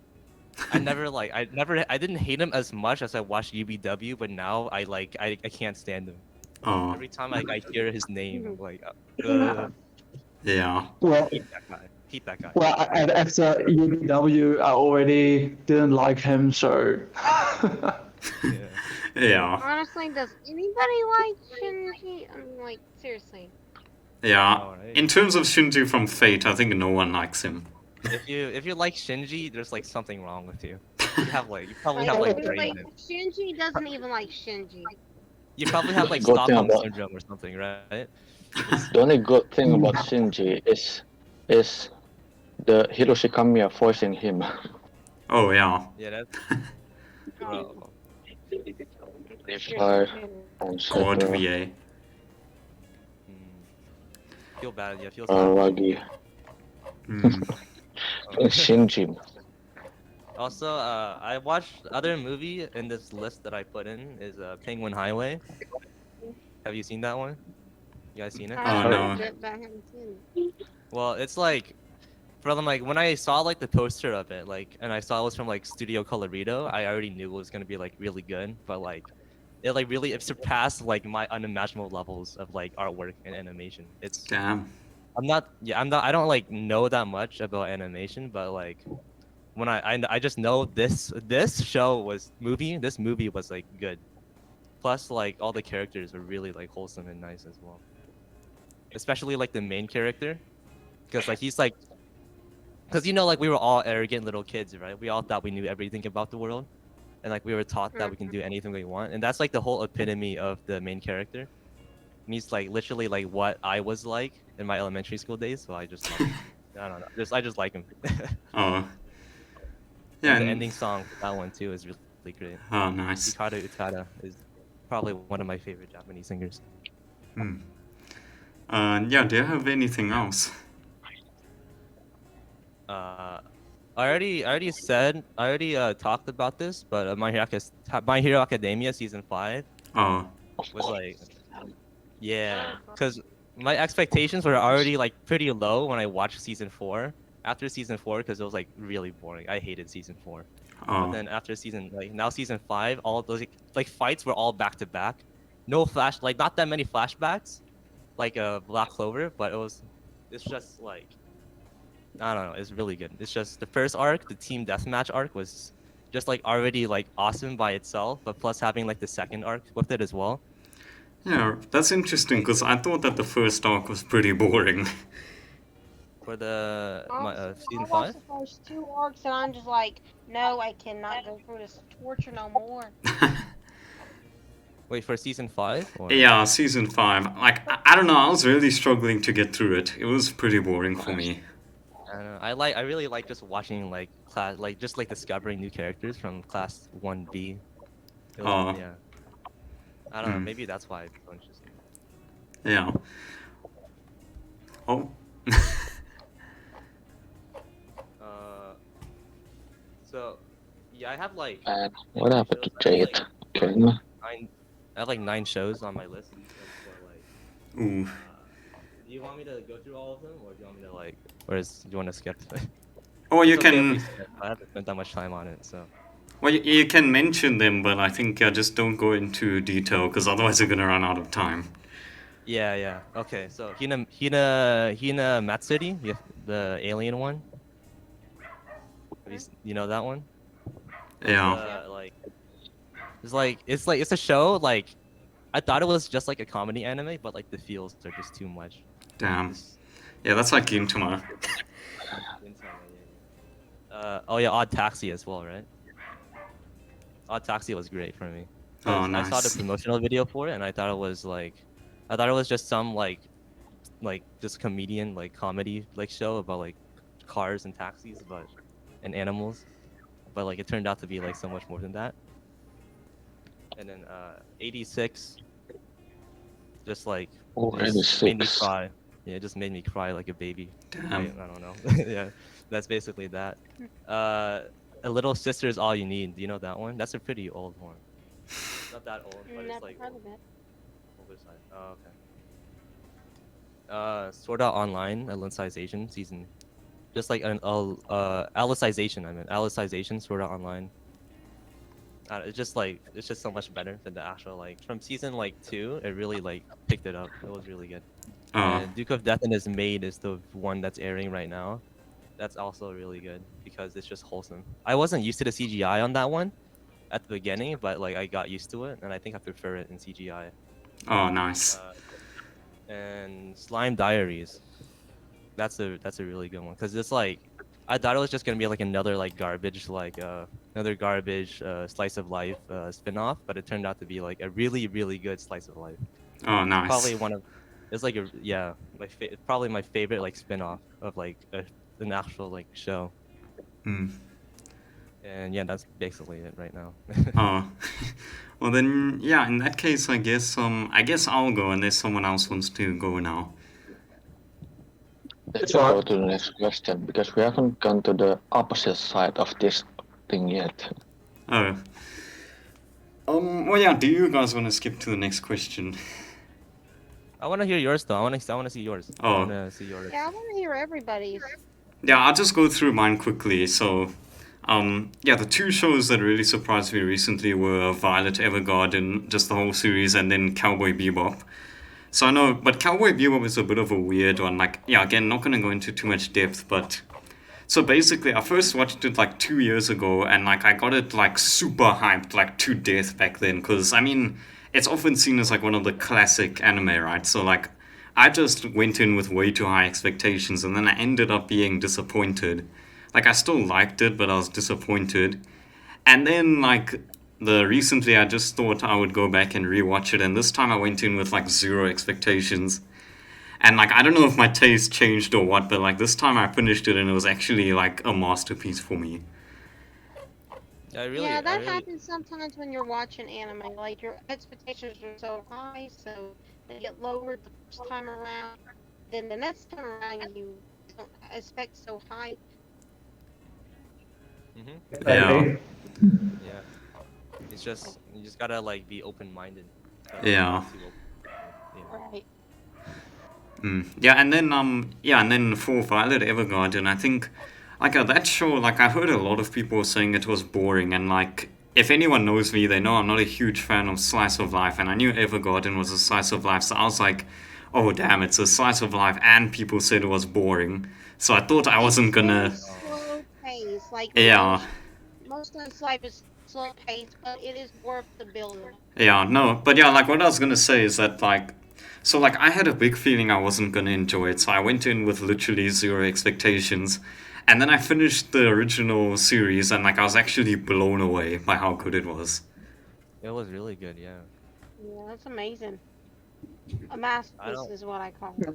I didn't hate him as much as I watched UBW, but now I can't stand him. Oh, Every time I hear his name, I'm Mhm. like, yeah. Well, hate that guy. Hate that guy. well, after UBW, I already didn't like him, so. Yeah. Yeah. Honestly, does anybody like Shinji? I mean, like, seriously. Yeah. All right. In terms of Shinji from Fate, I think no one likes him. If you like Shinji, there's like something wrong with you. You probably Like, have like seriously, brain. Shinji doesn't even like Shinji. You probably have like Good thing Stockholm about syndrome or something, right? the only good thing about Shinji is the Hiroshi Kamiya forcing him. Oh, yeah. Yeah, that's bro. Fire and God etc. VA. Feel bad. Yeah, feels bad. Ragi. Mm. Shinji. Also, I watched other movie in this list that I put in is Penguin Highway. Have you seen that one? You guys seen it? I Oh, heard no. of it, but I haven't seen it. Well, it's like from like when I saw like the poster of it, like, and I saw it was from like Studio Colorido, I already knew it was gonna be like really good. But like, it surpassed like my unimaginable levels of like artwork and animation. Damn. I don't like know that much about animation, but like when I just know this movie was like good. Plus like all the characters were really like wholesome and nice as well. Especially like the main character, because like he's like, because like we were all arrogant little kids, right? We all thought we knew everything about the world, and like we were taught that we can do anything we want, and that's like the whole epitome of the main character. And he's like literally like what I was like in my elementary school days, so I just like, I don't know, I just like him. Oh. Yeah. And the ending song for that one too is really great. Oh, nice. Hikaru Utada is probably one of my favorite Japanese singers. Yeah, do you have anything else? I already talked about this, but My Hero Academia season 5 Oh. was like, yeah, because my expectations were already like pretty low when I watched season 4. After season 4, because it was like really boring. I hated season 4. Oh. But then after season 5, all of those like fights were all back to back. No not that many flashbacks, like Black Clover, but it's just like, I don't know, it's really good. It's just the first arc, the team deathmatch arc, was just like already like awesome by itself, but plus having like the second arc with it as well. Yeah, that's interesting because I thought that the first arc was pretty boring. For the season I 5. watched the first 2 arcs and I'm just like, no, I cannot go through this torture no more. Wait, for season 5? Or... Yeah, season 5. Like, I don't know, I was really struggling to get through it. It was pretty boring for me. I don't know. I really like just watching like class, like just like discovering new characters from class 1B. Yeah. I don't know. Maybe that's why it's so interesting. Yeah. Oh. So, yeah, I have like. And what happened to Jade? Okay. I have like 9 shows on my list. Ooh. Do you want me to go through all of them, or do you want me to like, do you want to skip? Oh, you It's okay if we can. skip. I haven't spent that much time on it, so. Well, you can mention them, but I think just don't go into detail because otherwise you're gonna run out of time. Yeah. Okay, so Hina Matsuri, the alien one. You know that one? Yeah. It's a show like, I thought it was just like a comedy anime, but like the feels are just too much. Damn. Yeah, that's like Gintama. Oh yeah, Odd Taxi as well, right? Odd Taxi was great for me. Oh, I saw the nice. promotional video for it, and I thought it was just some like just comedian like comedy like show about like cars and taxis, and animals, but like it turned out to be like so much more than that. And then 86, just like made me cry. Yeah, it just made me cry like a baby. Damn. I don't know. Yeah, that's basically that. A Little Sister Is All You Need. Do you know that one? That's a pretty old one. Not that old, but it's like Never heard of it. older side. Oh, okay. Sword Art Online, Alicization season, just like an Alicization. Alicization, Sword Art Online. It's just so much better than the actual like from season like 2. It really like picked it up. It was really good. And Duke of Death and His Maid is the one that's airing right now. That's also really good because it's just wholesome. I wasn't used to the CGI on that one at the beginning, but like I got used to it, and I think I prefer it in CGI. Oh, nice. And Slime Diaries. That's a really good one because it's like, I thought it was just gonna be like another like garbage slice of life spin-off, but it turned out to be like a really good slice of life. Oh, nice. Probably probably my favorite like spin-off of like an actual like show. And yeah, that's basically it right now. Oh. Well then, yeah, in that case I guess I'll go unless someone else wants to go now. Let's go to the next question because we haven't gone to the opposite side of this thing yet. Oh. Well, yeah, do you guys want to skip to the next question? I want to hear yours though. I want to see yours. Oh. I want to see yours. Yeah, I want to hear everybody's. Yeah, I'll just go through mine quickly. So, yeah, the two shows that really surprised me recently were Violet Evergarden, just the whole series, and then Cowboy Bebop. So I know, but Cowboy Bebop is a bit of a weird one. Like, yeah, again, not gonna go into too much depth, but so basically, I first watched it like 2 years ago, and like I got it like super hyped, like to death back then. Because I mean, it's often seen as like one of the classic anime, right? So like, I just went in with way too high expectations, and then I ended up being disappointed. Like I still liked it, but I was disappointed. And then like the recently, I just thought I would go back and rewatch it, and this time I went in with like zero expectations. And like I don't know if my taste changed or what, but like this time I finished it and it was actually like a masterpiece for me. Yeah, that happens sometimes when you're watching anime. Like your expectations are so high, so they get lowered the first time around. Then the next time around, you don't expect so high. Yeah, Yeah. It's just you just gotta like be open minded. yeah. Right. Yeah, and then and then for Violet Evergarden, I think like that show, like I heard a lot of people saying it was boring, and like if anyone knows me, they know I'm not a huge fan of slice of life, and I knew Evergarden was a slice of life, so I was like, oh damn, it's a slice of life, and people said it was boring, so I thought I wasn't gonna. Slow pace, like Yeah, most of this life is slow pace, but it is worth the build. yeah, no, but yeah, like what I was gonna say is that like. So like I had a big feeling I wasn't gonna enjoy it, so I went in with literally zero expectations. And then I finished the original series and like I was actually blown away by how good it was. It was really good, yeah. Yeah, that's amazing. A masterpiece is what I call it.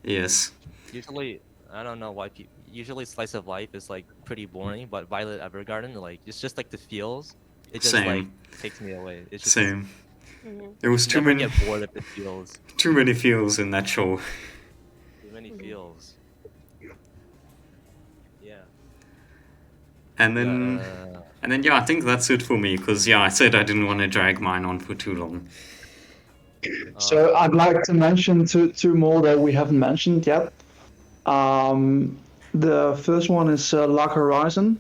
Yes. Usually, I don't know why people. Usually, slice of life is like pretty boring, but Violet Evergarden, like it's just like the feels. It just Same. like takes me away. It's just Same. There was you too never many get bored of the feels. too many feels in that show. Too many feels. Yeah. And then yeah, I think that's it for me because yeah, I said I didn't want to drag mine on for too long. So I'd like to mention two more that we haven't mentioned yet. The first one is Log Horizon.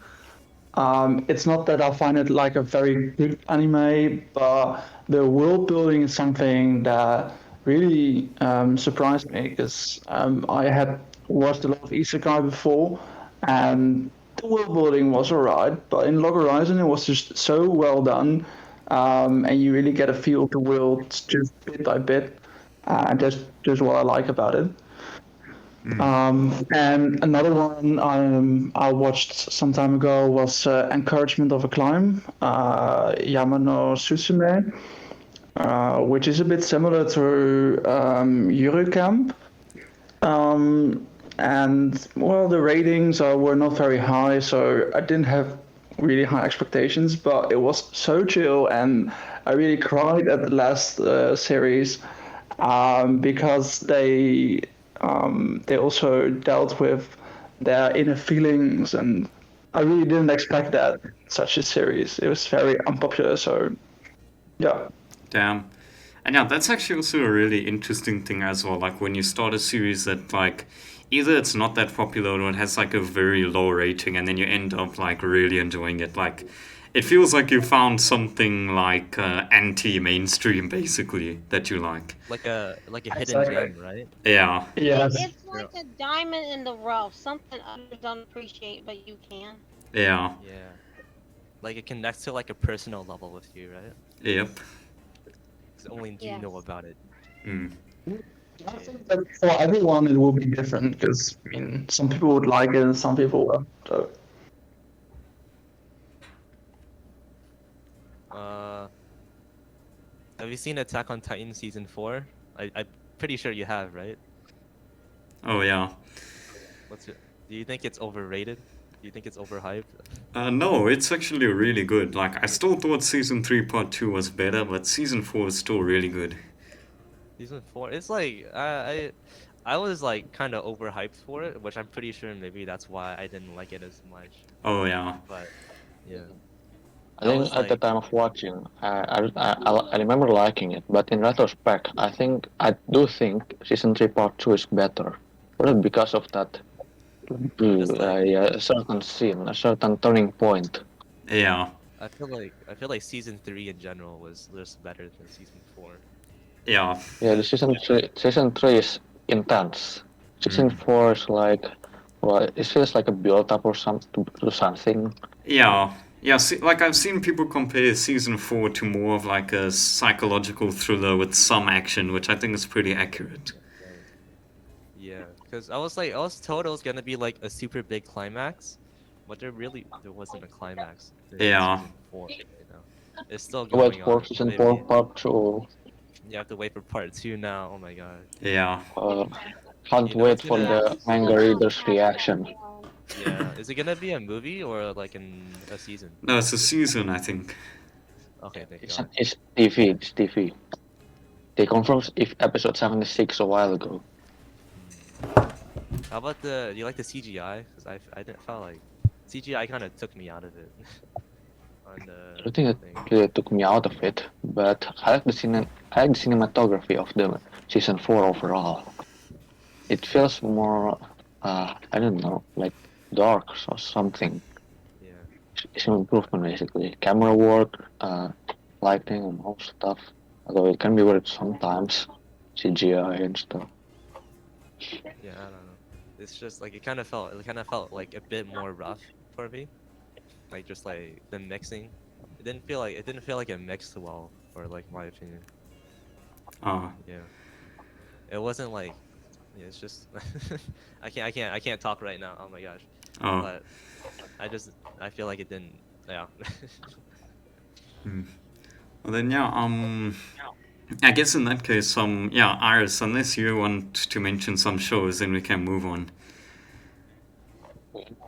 It's not that I find it like a very good anime, but the world building is something that really surprised me because I had watched a lot of Isekai before, and the world building was alright, but in Log Horizon it was just so well done, and you really get a feel of the world just bit by bit, and that's just what I like about it. And another one I watched some time ago was Encouragement of a Climb, Yamano Susume, which is a bit similar to Yuru Camp. And well, the ratings were not very high, so I didn't have really high expectations, but it was so chill, and I really cried at the last series because they also dealt with their inner feelings, and I really didn't expect that in such a series. It was very unpopular, so yeah. Damn. And yeah, that's actually also a really interesting thing as well. Like when you start a series that like either it's not that popular or it has like a very low rating and then you end up like really enjoying it. Like it feels like you found something like anti-mainstream basically that you like. Like a hidden gem, right? Yeah. Yes. It's like a diamond in the rough, something others don't appreciate, but you can. Yeah. Yeah. Like it connects to like a personal level with you, right? Yep. Because only you know about it. I think that for everyone it will be different because I mean some people would like it and some people won't. So. Have you seen Attack on Titan season 4? I'm pretty sure you have, right? Oh yeah. Do you think it's overrated? Do you think it's overhyped? No, it's actually really good. Like I still thought season 3 part 2 was better, but season 4 is still really good. Season 4, it's like I was like kind of overhyped for it, which I'm pretty sure maybe that's why I didn't like it as much. Oh yeah. But yeah. I think at the time of watching, I remember liking it, but in retrospect, I do think season 3 part 2 is better. Probably because of that Just like yeah, a certain scene, a certain turning point. Yeah, I feel like season 3 in general was just better than season 4. yeah, Yeah, the season 3 is intense. Season 4 is like, well, it feels like a build up or to something. yeah. Yeah, like I've seen people compare season 4 to more of like a psychological thriller with some action, which I think is pretty accurate. Right. Yeah, because I was told it was gonna be like a super big climax, but there wasn't a climax in Yeah, season 4. It's still Wait going for on. season 4 Maybe part 2. you have to wait for part 2 now. Oh my god. yeah. Uh, can't You know it's wait for gonna Yeah, the it's manga gonna reader's happen. reaction. Yeah. Is it gonna be a movie or like a season? No, it's a season, I think. Okay, thank It's, God. it's TV, it's TV. They confirmed if episode 76 a while ago. How about do you like the CGI? Because I didn't felt like CGI kind of took me out of it on I the don't think it thing. really took me out of it, but I like the cinematography of the season 4 overall. It feels more, I don't know, like dark or something. Yeah. It's an improvement basically. Camera work, lighting and all stuff. Although it can be weird sometimes, CGI and stuff. Yeah, I don't know. It's just like it kind of felt like a bit more rough for me. Like just like the mixing. It didn't feel like it mixed well for like my opinion. Oh, Yeah. It wasn't like yeah, it's just I can't talk right now. Oh my gosh. oh. But I feel like it didn't yeah. Well then, yeah. I guess in that case, yeah, Iris. Unless you want to mention some shows, then we can move on.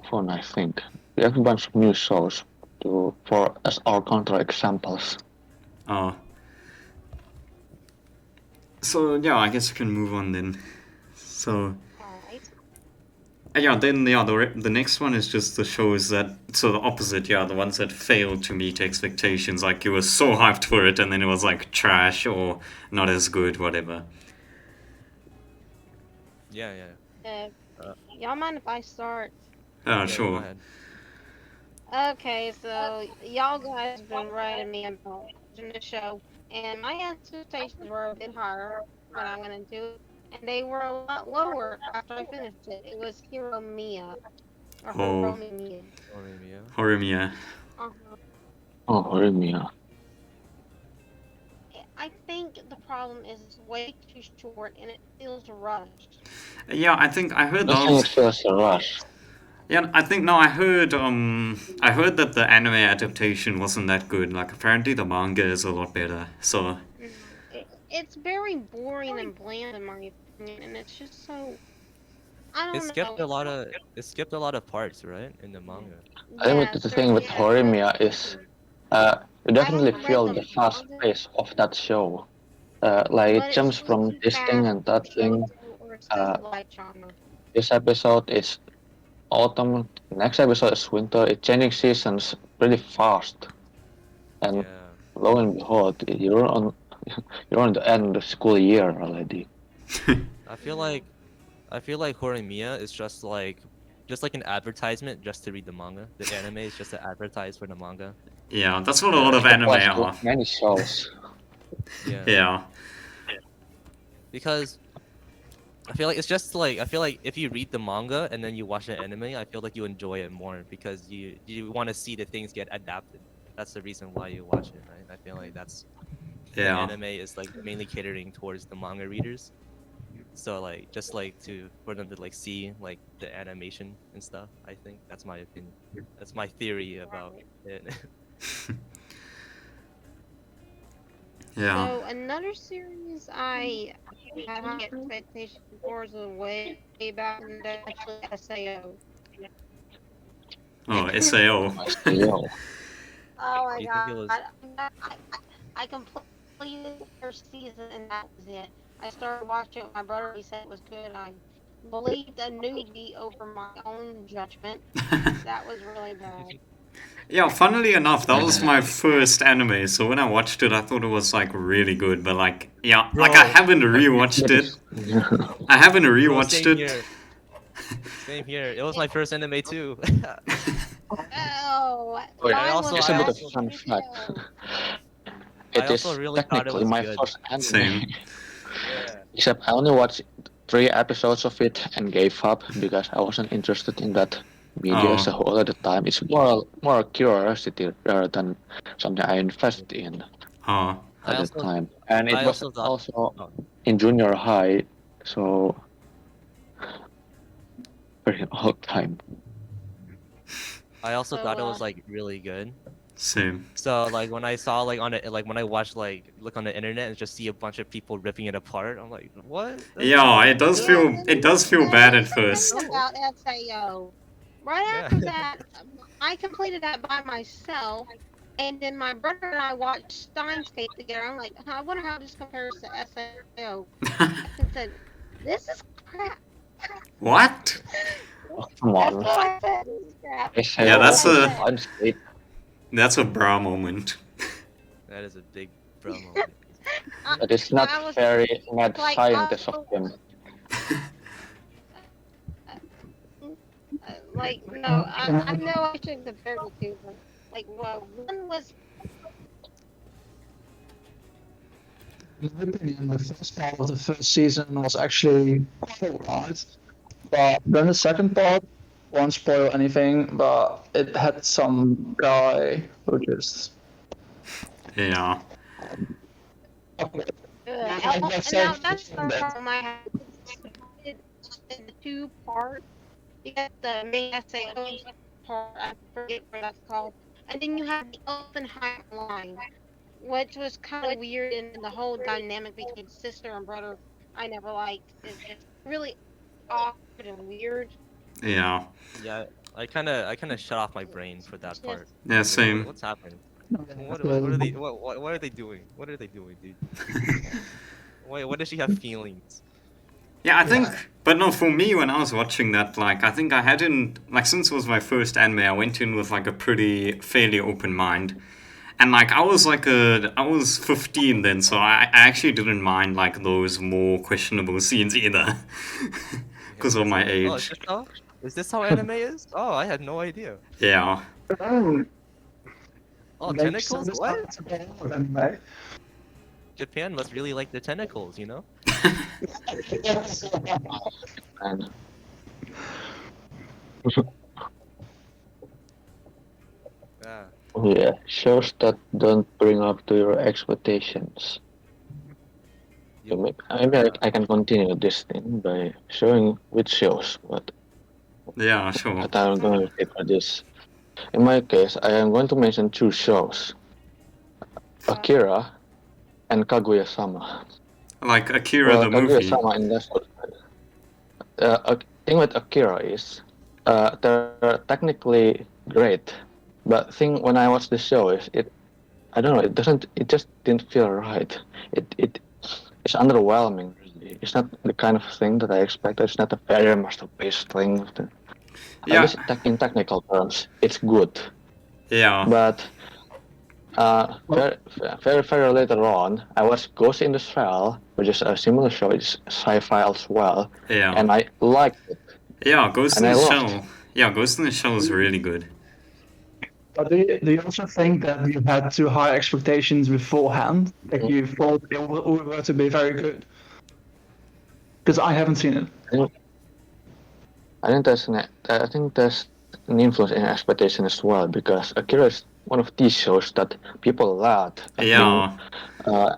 Fun, I think. We have a bunch of new shows for as our counter examples. Oh. So yeah, I guess we can move on then. So Alright. yeah, then yeah, the next one is just the shows that so the opposite, yeah, the ones that failed to meet expectations. Like you were so hyped for it, and then it was like trash or not as good, whatever. Yeah, yeah. Y'all mind if I start? Yeah, go Sure. ahead. Okay, so y'all guys been writing me about watching the show, and my expectations were a bit higher when I went into it, and they were a lot lower after I finished it. It was Hero Mia, or Oh, Hiromi Mia. Oremia. Horimiya. Uh-huh. Oh, Horimiya. I think the problem is it's way too short and it feels rushed. Yeah, I think I heard I that think was. it feels a rush. Yeah, I think no, I heard that the anime adaptation wasn't that good. Like apparently the manga is a lot better. So It's very boring and bland in my opinion, and it's just so I It don't skipped know. it skipped a lot of parts, right, in the manga. I think Yes, the there's thing with a lot of Horimiya is you I definitely haven't read feel the the fast manga, pace of that show. Like it but it jumps feels from too this thing fast and for that thing. shoujo or Uh, slice of life genre. this episode is autumn. Next episode is winter. It's changing seasons pretty fast, and Yeah. lo and behold, you're on the end of the school year already. I feel like Horimiya is just like an advertisement just to read the manga. The anime is just to advertise for the manga. yeah, that's what a lot of It anime applies to are. many shows. Yeah. Yeah. Because I feel like it's just like I feel like if you read the manga and then you watch the anime, I feel like you enjoy it more because you want to see the things get adapted. That's the reason why you watch it, right? I feel like the Yeah. anime is like mainly catering towards the manga readers. So like just like for them to like see like the animation and stuff. I think that's my opinion. That's my theory about it. Yeah. So another series I had high expectations for is a way back in the day, actually SAO. Oh, SAO. Yo, Oh my You think it god. was I completed the first season and that was it. I started watching it with my brother, he said it was good. I believed a newbie over my own judgment. That was really bad. Yeah, funnily enough, that was my first anime, so when I watched it, I thought it was like really good, but like, yeah, like I Bro. haven't rewatched it. I haven't Bro, rewatched same it. here. Same here. It was my first anime too. Oh, Wait, I mine also- was just a bit of also- fun Boston fact. Show. I It also is really thought it technically was my good. first anime. Same. Yeah. Except I only watched 3 episodes of it and gave up because I wasn't interested in that media as a whole at the time. It's more curiosity rather than something I invest in Oh, I at the also time. And it I was also thought. also Oh, in junior high, so very old time. I also So, thought it was like really good. same. So like when I saw like on it, like when I watched like look on the internet and just see a bunch of people ripping it apart, I'm like, what? Yeah, it does yeah, feel and it does feel let bad me at say first. about SAO. Right Yeah. after that, I completed that by myself, and then my brother and I watched Steins Gate together. I'm like, I wonder how this compares to SAO. I said, this is crap. What? Come That's on. what I said. This is crap. SAO Yeah, that's That's a- it. Landscape. That's a bra moment. That is a big bro moment. That is I not was very mad like, scientist of him. like, no, I know I shouldn't compare the two, but like, well, one was In my opinion, the first part of the first season was actually quite alright. But then the second part won't spoil anything, but it had some guy who just. Yeah. and now that's the problem I have. It's divided into two parts. You got the main SAO part, I forget what that's called, and then you have the Oppenheimer line, which was kind of weird, and then the whole dynamic between sister and brother I never liked. It's just really awkward and weird. Yeah. Yeah, I kind of shut off my brain for that It's part. just Yeah, Like, same. what's happening? What are they what are they doing? What are they doing, dude? Why does she have feelings? Yeah, I think, but no, for me, when I was watching that, like, I think I hadn't, like, since it was my first anime, I went in with, like, a fairly open mind. And, like, I was 15 then, so I actually didn't mind, like, those more questionable scenes either. Because of my Oh, age. is this how anime is? Oh, I had no idea. Yeah. Oh, Makes tentacles? sense What? to go on anime. Japan must really like the tentacles, you know? And Yeah. yeah, shows that don't bring up to your expectations. You, Maybe I can continue this thing by showing which shows, but Yeah, sure. I'm going to stick with this. In my case, I am going to mention 2 shows: Akira and Kaguya-sama. Like Akira Well, the movie. Kaguya-sama in this thing with Akira is they're technically great, but thing when I watched the show is I don't know, it just didn't feel right. It's underwhelming really. It's not the kind of thing that I expected. It's not a very masterpiece thing. I Yeah. guess in technical terms it's good, Yeah. but very later on I watched Ghost in the Shell, which is a similar show. It's sci-fi as well, Yeah. and I liked it. Yeah, Ghost in And I the loved Shell. Yeah, Ghost in the Shell is really good. But do you also think that you had too high expectations beforehand? That you thought it were to be very good? Because I haven't seen it. I think there's an influence in expectation as well, because Akira is one of these shows that people laud as being Yeah. a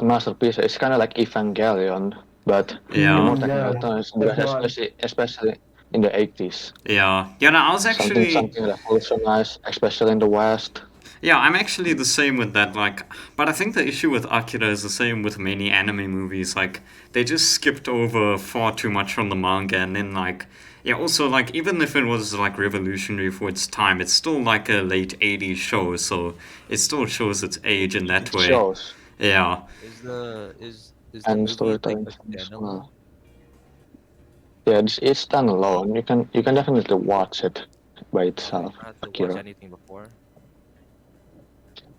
masterpiece. It's kind of like Evangelion, but Yeah. in more Yeah, technical terms, that's because right. especially in the 80s. Yeah. Yeah, no, I was actually. Something revolutionized, especially in the West. Yeah, I'm actually the same with that. Like, but I think the issue with Akira is the same with many anime movies. Like, they just skipped over far too much from the manga, and then like, yeah, also like even if it was like revolutionary for its time, it's still like a late '80s show, so it still shows its age in that It way. shows, Yeah. Is the and movie like storytelling a as standalone? well. Yeah, it's standalone. You can definitely watch it by itself. I have to watch Akira. anything before.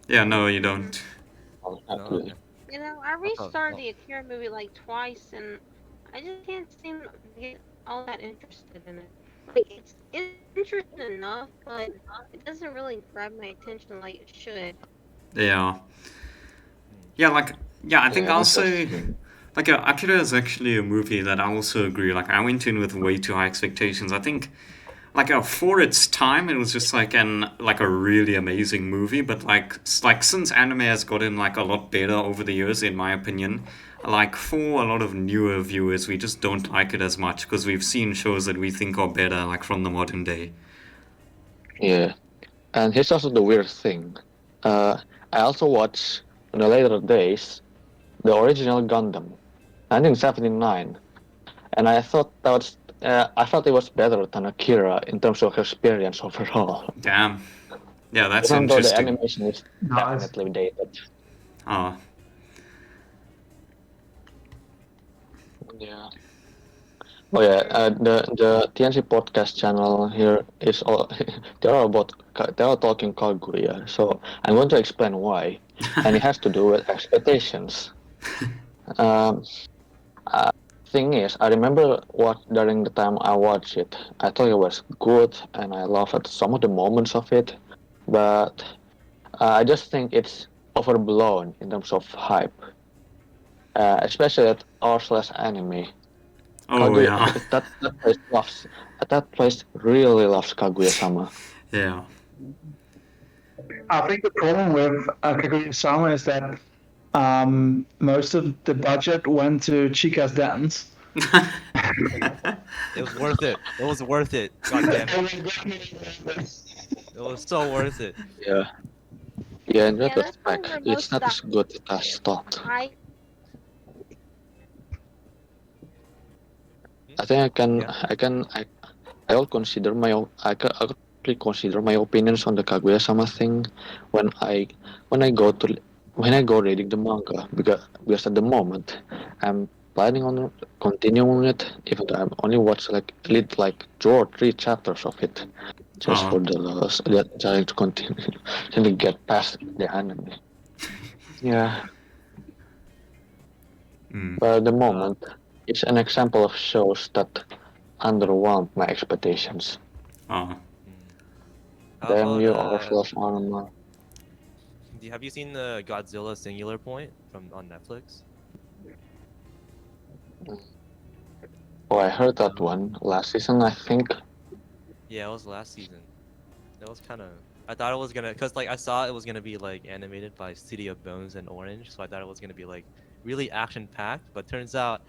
Yeah. No, you don't. Well, No, not really. okay. You know, I I thought, restarted oh, the Akira movie like twice, and I just can't seem to get all that interested in it. Like it's interesting enough, but it doesn't really grab my attention like it should. Yeah. Hmm. Yeah, like, yeah, I think Yeah, also, interesting. like, Akira is actually a movie that I also agree. Like, I went in with way too high expectations. I think, like, for its time, it was just like a really amazing movie. But like since anime has gotten like a lot better over the years, in my opinion, like for a lot of newer viewers, we just don't like it as much because we've seen shows that we think are better, like from the modern day. Yeah. And here's also the weird thing. Uh, I also watched in the later days the original Gundam, 1979, and I thought it was better than Akira in terms of experience overall. Damn. Yeah, that's Even though the interesting. animation is Nice. definitely dated. Oh, Yeah. Oh yeah, the TNC podcast channel here is all they are talking Kaguya, so I'm going to explain why, and it has to do with expectations. Um, Thing is, I remember what during the time I watched it, I thought it was good, and I loved some of the moments of it, but I just think it's overblown in terms of hype, especially at r/anime. oh Kaguya, yeah, that place really loves Kaguya-sama. yeah. I think the problem with Kaguya-sama is that most of the budget went to Chica's dance. It was worth it. It was worth it. God damn it. It was so worth it. Yeah, yeah. In Yeah, that's probably retrospect, where it's most of not the as good as thought. hype. I think Yeah. I will consider I could consider my opinions on the Kaguya-sama thing when I when I go to when I go reading the manga because at the moment I'm planning on continuing it even though I'm only watched like 2 or 3 chapters of it just Oh, for trying to continue trying to get past the anime. Yeah, mm, but at the Uh, moment it's an example of shows that underwhelmed my expectations. oh. hmm. How Damn about you, Orpheus Armor. have you seen the Godzilla Singular Point from on Netflix? Oh, I heard that one last season, I think. Yeah, it was last season. It was kind of. I thought it was gonna, cause like I saw it was gonna be like animated by Studio Bones and Orange, so I thought it was gonna be like really action packed, but turns out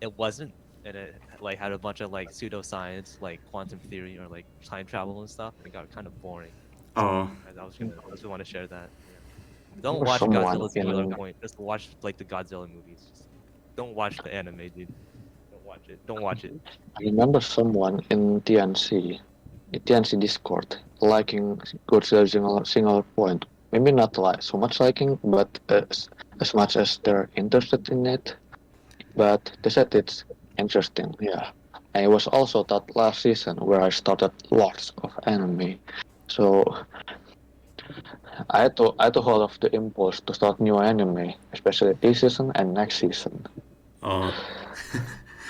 it wasn't, and it like had a bunch of like pseudoscience, like quantum theory or like time travel and stuff, and it got kind of boring. Oh, I just want to share that. Yeah. Don't Remember watch someone Godzilla Singular in Point. Just watch like the Godzilla movies. Just don't watch the anime, dude. Don't watch it. Don't watch it. I remember someone in TNC Discord liking Godzilla single point. Maybe not like so much liking, but as much as they're interested in it. But they said it's interesting, yeah. And it was also that last season where I started lots of anime. So I had to hold off the impulse to start new anime, especially this season and next season. oh.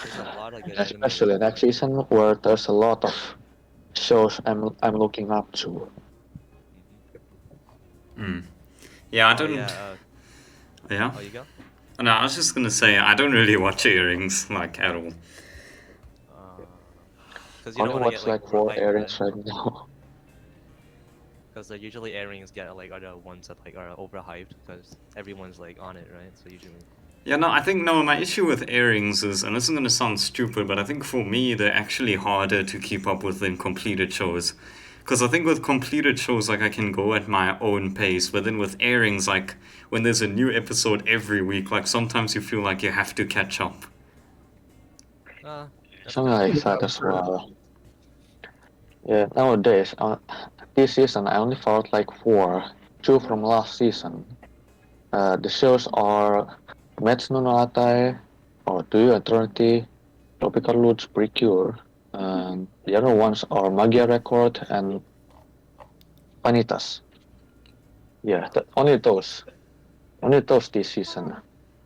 There's a lot of good anime Especially right next now. season where there's a lot of shows I'm looking up to. Mm-hmm. Mm. Yeah, I Oh don't. yeah. Yeah. Oh, you go. No, I was just gonna say I don't really watch earrings like at all. Because you don't Only want to get watch like like 4 hyped, right? airings right now. Because like usually airings get like are the ones that like are overhyped because everyone's like on it, right? So usually. Yeah, no, I think no. My issue with earrings is, and this is gonna sound stupid, but I think for me they're actually harder to keep up with than completed shows. Because I think with completed shows, like I can go at my own pace, but then with airings, like when there's a new episode every week, like sometimes you feel like you have to catch up. That's Something kind of like true. that as well. Yeah, nowadays, this season I only followed like 4, 2 from last season. The shows are Metsu no Atai, or To You Eternity, Tropical Loots Precure, and the other ones are Magia Record and Vanitas. Yeah, only those this season.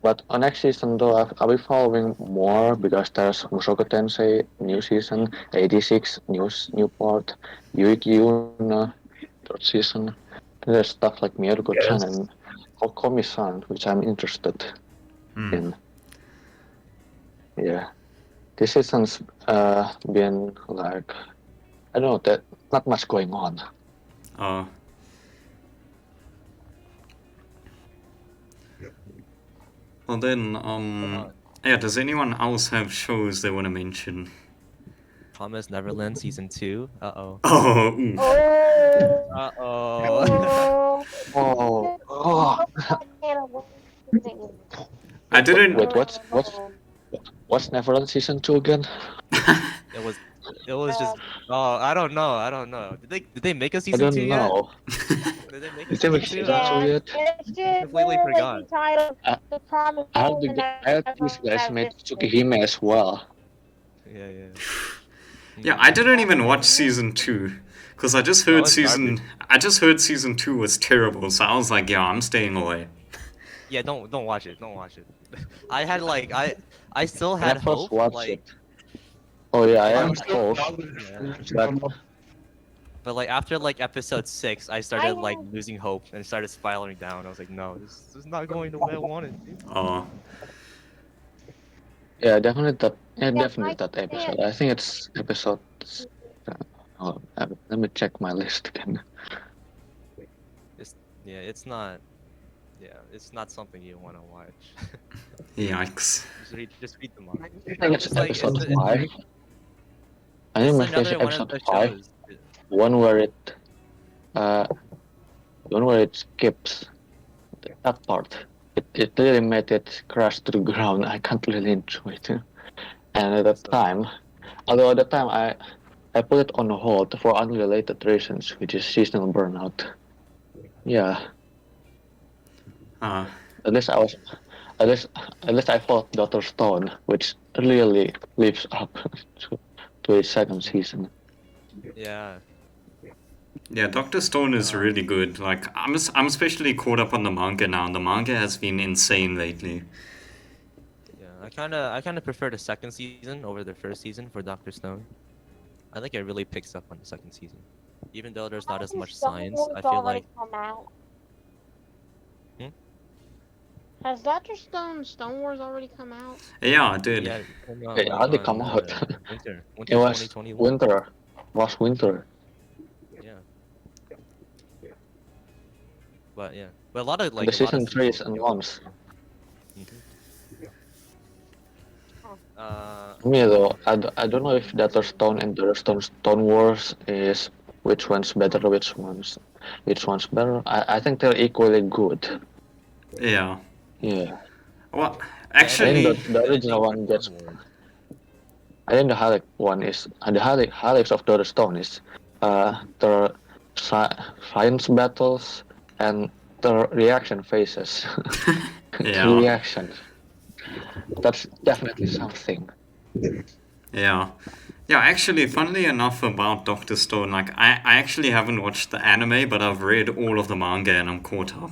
But on next season though, I'll be following more because there's Mushoku Tensei new season, 86 new part, Yuiki Yuna third season. There's stuff like Mieruko-chan Yes. and Komi-san, which I'm interested Hmm. in. Yeah, this season's been like I don't know that not much going on. Uh, well then, yeah. Does anyone else have shows they want to mention? Promise Neverland season 2. Uh-oh. Oh, oof. Oh, Uh-oh. oh, Oh, I didn't. wait, what's Neverland season 2 again? It was just I don't know. Did they make a I season 2 don't yet? know. Did they make a Did they make season 2? season 2 yet? It should Completely literally forgot. be titled I, The Promise I heard these guys made Tsukihime as well. Yeah. Yeah, I didn't even watch season 2 because I just No, heard it's season. garbage. I just heard season 2 was terrible, so I was like, yeah, I'm staying away. Yeah, don't watch it. Don't watch it. I had like I still When I had first hope. watched Like, it. Oh yeah, I I'm am still close. but like after like episode 6, I started like have- losing hope and started spiraling down. I was like, no, this is not going the way I wanted. Oh, Yeah, definitely that. Yeah, Yeah, definitely I that episode. can't- I think it's episode. Let me check my list again. Yeah, it's not. Yeah, it's not something you want to watch. yikes. Just read the manga. I think it's It's like episode it's 5. I think it's my another one of episode the 5. shows. One where it, uh, one where it skips that part. It really made it crash to the ground. I can't really enjoy it. And at that time, although at the time I put it on hold for unrelated reasons, which is seasonal burnout. Yeah, Uh, at least I was, at least I fought Doctor Stone, which really lives up to his second season. Yeah. yeah, Doctor Stone is really good. Like, I'm especially caught up on the manga now, and the manga has been insane lately. Yeah, I kind of prefer the second season over the first season for Doctor Stone. I think it really picks up on the second season, even though there's not as much science. I feel like Has Dr. Stone Wars already come out? Yeah, I did. yeah, it came out, Hey, how did it come on, out? winter It was 2021. winter. Was winter. Yeah. But yeah, but a lot of like The a lot of season 3 is seasons- announced. Mhm. Me though, I don't know if Dr. Stone and Dr. Stone Wars is which one's better, which one's better. I think they're equally good. Yeah. Yeah. Well, I actually, think the original one gets. Stone Wars. I think the highlight one is the highlights of Dr. Stone is the science battles and the reaction phases. The Yeah. reaction. That's definitely something. yeah. Yeah, actually, funnily enough about Doctor Stone, like, I actually haven't watched the anime, but I've read all of the manga and I'm caught up.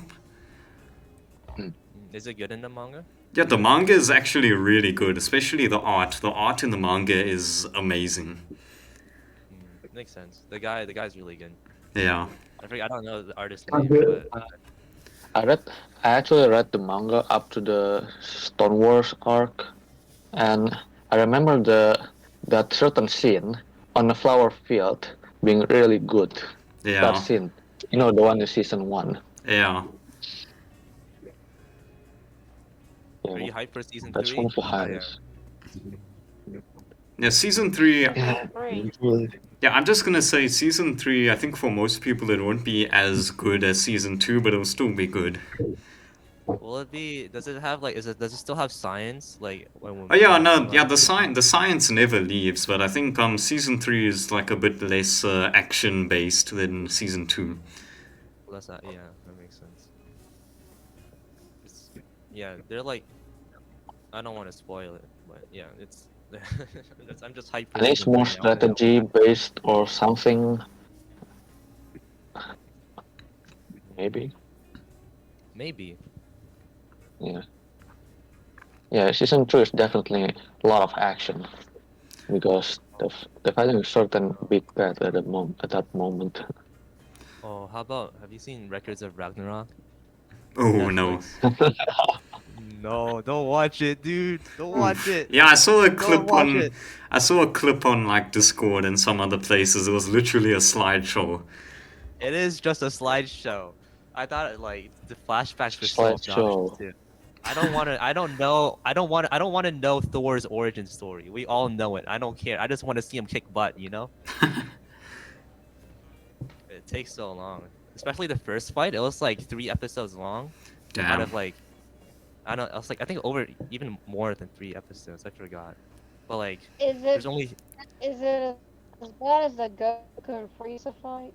Is it good in the manga? Yeah, the manga is actually really good, especially the art. The art in the manga is amazing. Makes sense. The guy's really good. Yeah. I don't know the artist's I'm name, good. but I actually read the manga up to the Stone Wars arc, and I remember that certain scene on the flower field being really good. That Yeah. scene, the one in season 1. Yeah. are you hyped for season That's 3? one of the highlights. Yeah, season 3. Three. Yeah, I'm just gonna say season 3, I think for most people it won't be as good as season 2, but it'll still be good. Will it be? Does it have like? Does it still have science? Like when? Oh yeah, no, yeah, the science never leaves, but I think season 3 is like a bit less action based than season 2. That's not. Yeah, that makes sense. Yeah, they're like. I don't want to spoil it, but yeah, it's. I'm just hyped. For I think it's season more 3 now. strategy based or something. Maybe. Maybe. Yeah. Yeah, season 2 is definitely a lot of action because the fighting is short and bit bad at that moment. Oh, how about have you seen Records of Ragnarok? Oh no. Netflix? No, don't watch it, dude. Don't watch it. Yeah, I saw a Don't clip watch on it. I saw a clip on like Discord and some other places. It was literally a slideshow. It is just a slideshow. I thought like the flashbacks were so Slideshow. obnoxious too. I don't want to. I don't know. I don't want. I don't want to know Thor's origin story. We all know it. I don't care. I just want to see him kick butt. You know. It takes so long, especially the first fight. It was like 3 episodes long. Out Damn. of like, I don't. I was like, I think over even more than 3 episodes. I forgot. But like, Is there's it only. is it as bad as the Goku and Frieza fight?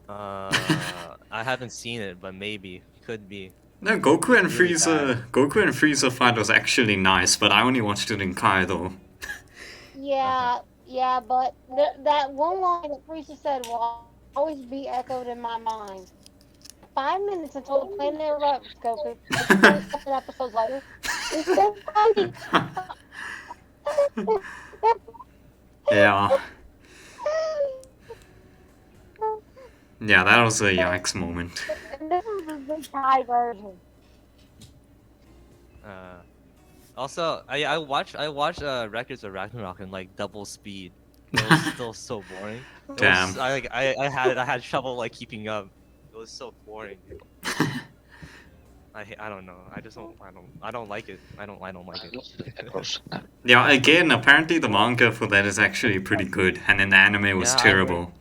I haven't seen it, but maybe could be. No, Goku and It's really Frieza fight was actually nice, but I only watched it in Kaido. Yeah, yeah, but that one line that Frieza said will always be echoed in my mind. 5 minutes until the planet erupts, Goku. 7 episodes later, we're still fighting. Yeah. Yeah, that was a yikes moment. And this is the big high version. Also, I watched Records of Ragnarok in like double speed. It was still so boring. Damn. I had trouble like keeping up. It was so boring, dude. I don't know. I don't like it. I don't like it. Yeah, again, apparently the manga for that is actually pretty good, and then the anime was Yeah, terrible.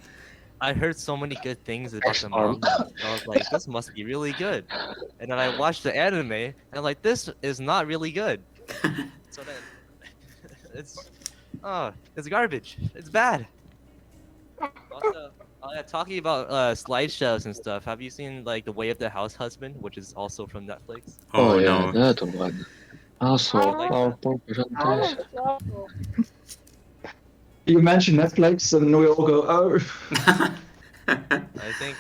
I heard so many good things about the manga. I was like, this must be really good. And then I watched the anime, and I'm like, this is not really good. So then, it's garbage. It's bad. Also, talking about slideshows and stuff. Have you seen like The Way of the House Husband, which is also from Netflix? Oh yeah, no. that one. Also, like that. PowerPoint presentation. You mentioned Netflix, and we all go, oh. I think.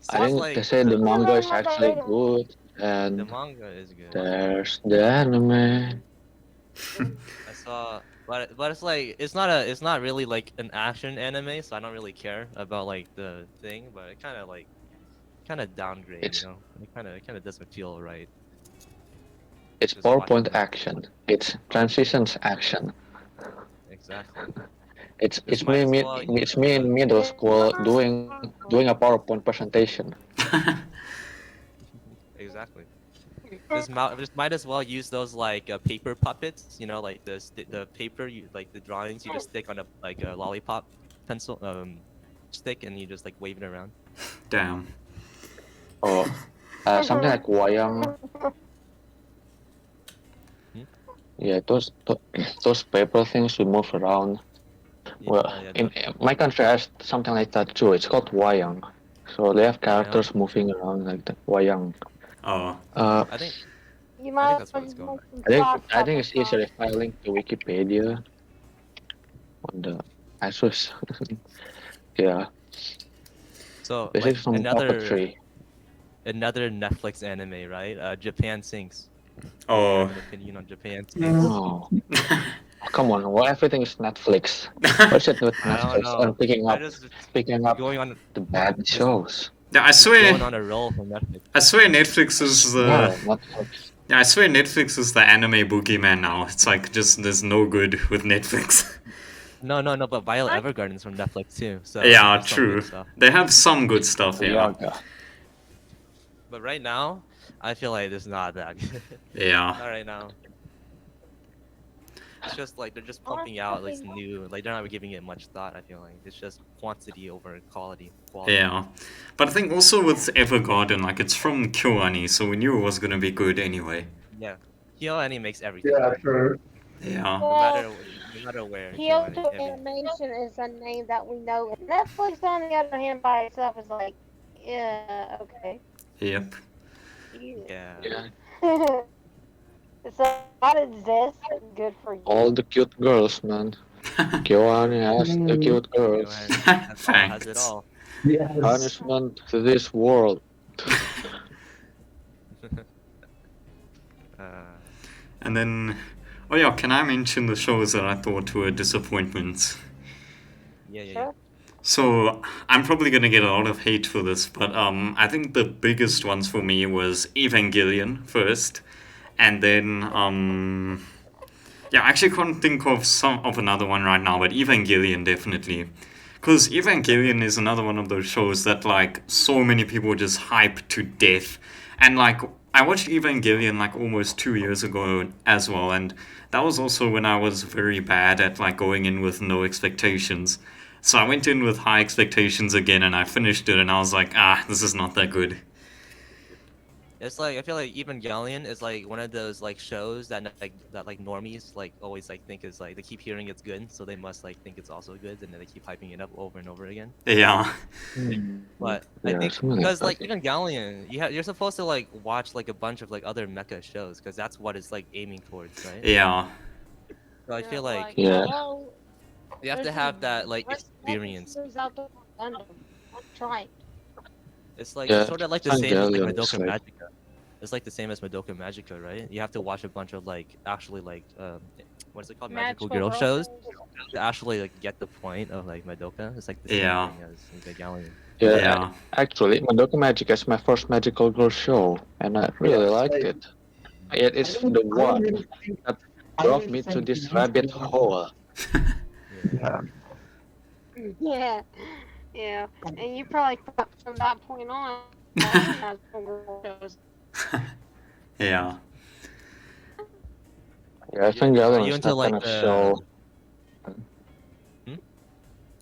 I think like, they say the manga is actually good, the and manga is good. there's the anime. I saw, but it's like it's not really like an action anime, so I don't really care about like the thing. But it kind of downgrade, It's- you know. It kind of doesn't feel right. It's Just watch PowerPoint it. action. It's transitions action. Exactly. It's Just might as well it's me in middle school doing a PowerPoint presentation. Exactly. Just might as well use those like paper puppets, you know, like the paper like the drawings you just stick on a lollipop pencil stick and you just like wave it around. Damn. Or something like wayang. Yeah, those paper things we move around. Yeah, Well, yeah, in my country has something like that too. It's called wayang. So they have characters moving around like that. Wayang. Oh. I think You I might think that's what it's called. I think it's easier if I link to Wikipedia on the ASUS. Yeah, So this like is from another puppetry. Netflix anime, right? Japan Sinks. Oh. I have an opinion on Japan Sinks. Oh. Come on, well, everything is Netflix. What's it with I don't Netflix know. and picking I up just the bad shows? Yeah, I going swear on a roll from Netflix. Netflix is Yeah, the Netflix. Yeah, I swear Netflix is the anime boogeyman now. It's like just there's no good with Netflix. No, but Violet Evergarden's from Netflix too. So Yeah, there's some good true. stuff. They have some good stuff, yeah. Yaga. But right now, I feel like it's not that good. Yeah. Not right now. It's just like they're just pumping out like new, like they're not giving it much thought. I feel like it's just quantity over quality. Yeah. But I think also with Evergarden, like it's from KyoAni, so we knew it was gonna be good anyway. Yeah, KyoAni makes everything. Yeah, good, true. Yeah. no matter where. Kyoto everything. Animation is a name that we know. Netflix, on the other hand, by itself is like, yeah, okay. Yep. Yeah. Yeah, So that exists. Good for you. all the cute girls, man. KyoAni has the cute girls. Has it all. Yes. Punishment to this world. And then, oh yeah, can I mention the shows that I thought were disappointments? Yeah. Sure. So I'm probably gonna get a lot of hate for this, but I think the biggest ones for me was Evangelion first, and then yeah, I actually can't think of another one right now, but Evangelion definitely. Because Evangelion is another one of those shows that, like, so many people just hype to death. And, like, I watched Evangelion, like, almost 2 years ago as well. And that was also when I was very bad at, like, going in with no expectations. So I went in with high expectations again and I finished it and I was like, this is not that good. It's like I feel like Evangelion is like one of those like shows that normies like always like think is like they keep hearing it's good, so they must like think it's also good, and then they keep hyping it up over and over again. Yeah. But I Yeah, think something because like like Evangelion, you're supposed to like watch like a bunch of like other mecha shows because that's what it's like aiming towards, right? Yeah. So I feel like Yeah. Hello, you have to there's have a that like great experience. episodes out there for Gundam. Try it. It's like Yeah, it's sort of like the same as like Evangelion is Madoka like- Magica. It's like the same as Madoka Magica, right? You have to watch a bunch of like actually like what is it called? Magical girl shows to actually like get the point of like Madoka. It's like the same Yeah. thing as Evangelion. Yeah, Yeah. actually, Madoka Magica is my first magical girl show, and I really liked it. It is the one that brought me to this rabbit hole. Yeah. Yeah, yeah. And you probably thought from that point on, has shows. Yeah. Yeah, Are Evangelion you is into that like kind of the? show.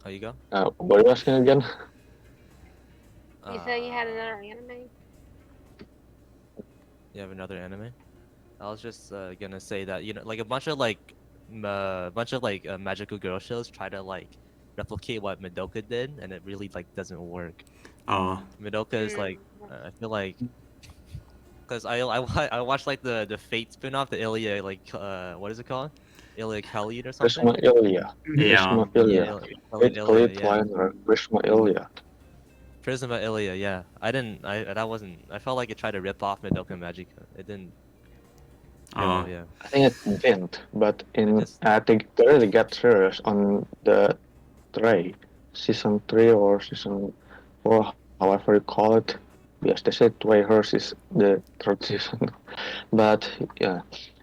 Oh, you go. What are you asking again? You said you had another anime? You have another anime? I was just gonna say that like a bunch of like magical girl shows try to like replicate what Madoka did, and it really like doesn't work. Oh. Madoka is like I feel like because I watched like the Fate spin-off, the Ilya like what is it called? Ilya Khalid or something. Prisma Ilya. Yeah. Prisma Ilya. It's Ilya, Khalid yeah. Liner. Prisma Ilya. Prisma Ilya, yeah. I felt like it tried to rip off Madoka Magica. It didn't. Oh. Yeah. I think it didn't, but Just- I think they really got serious on the season 3 or season 4, however you call it. Yes, they said Tway Hers is the third season, but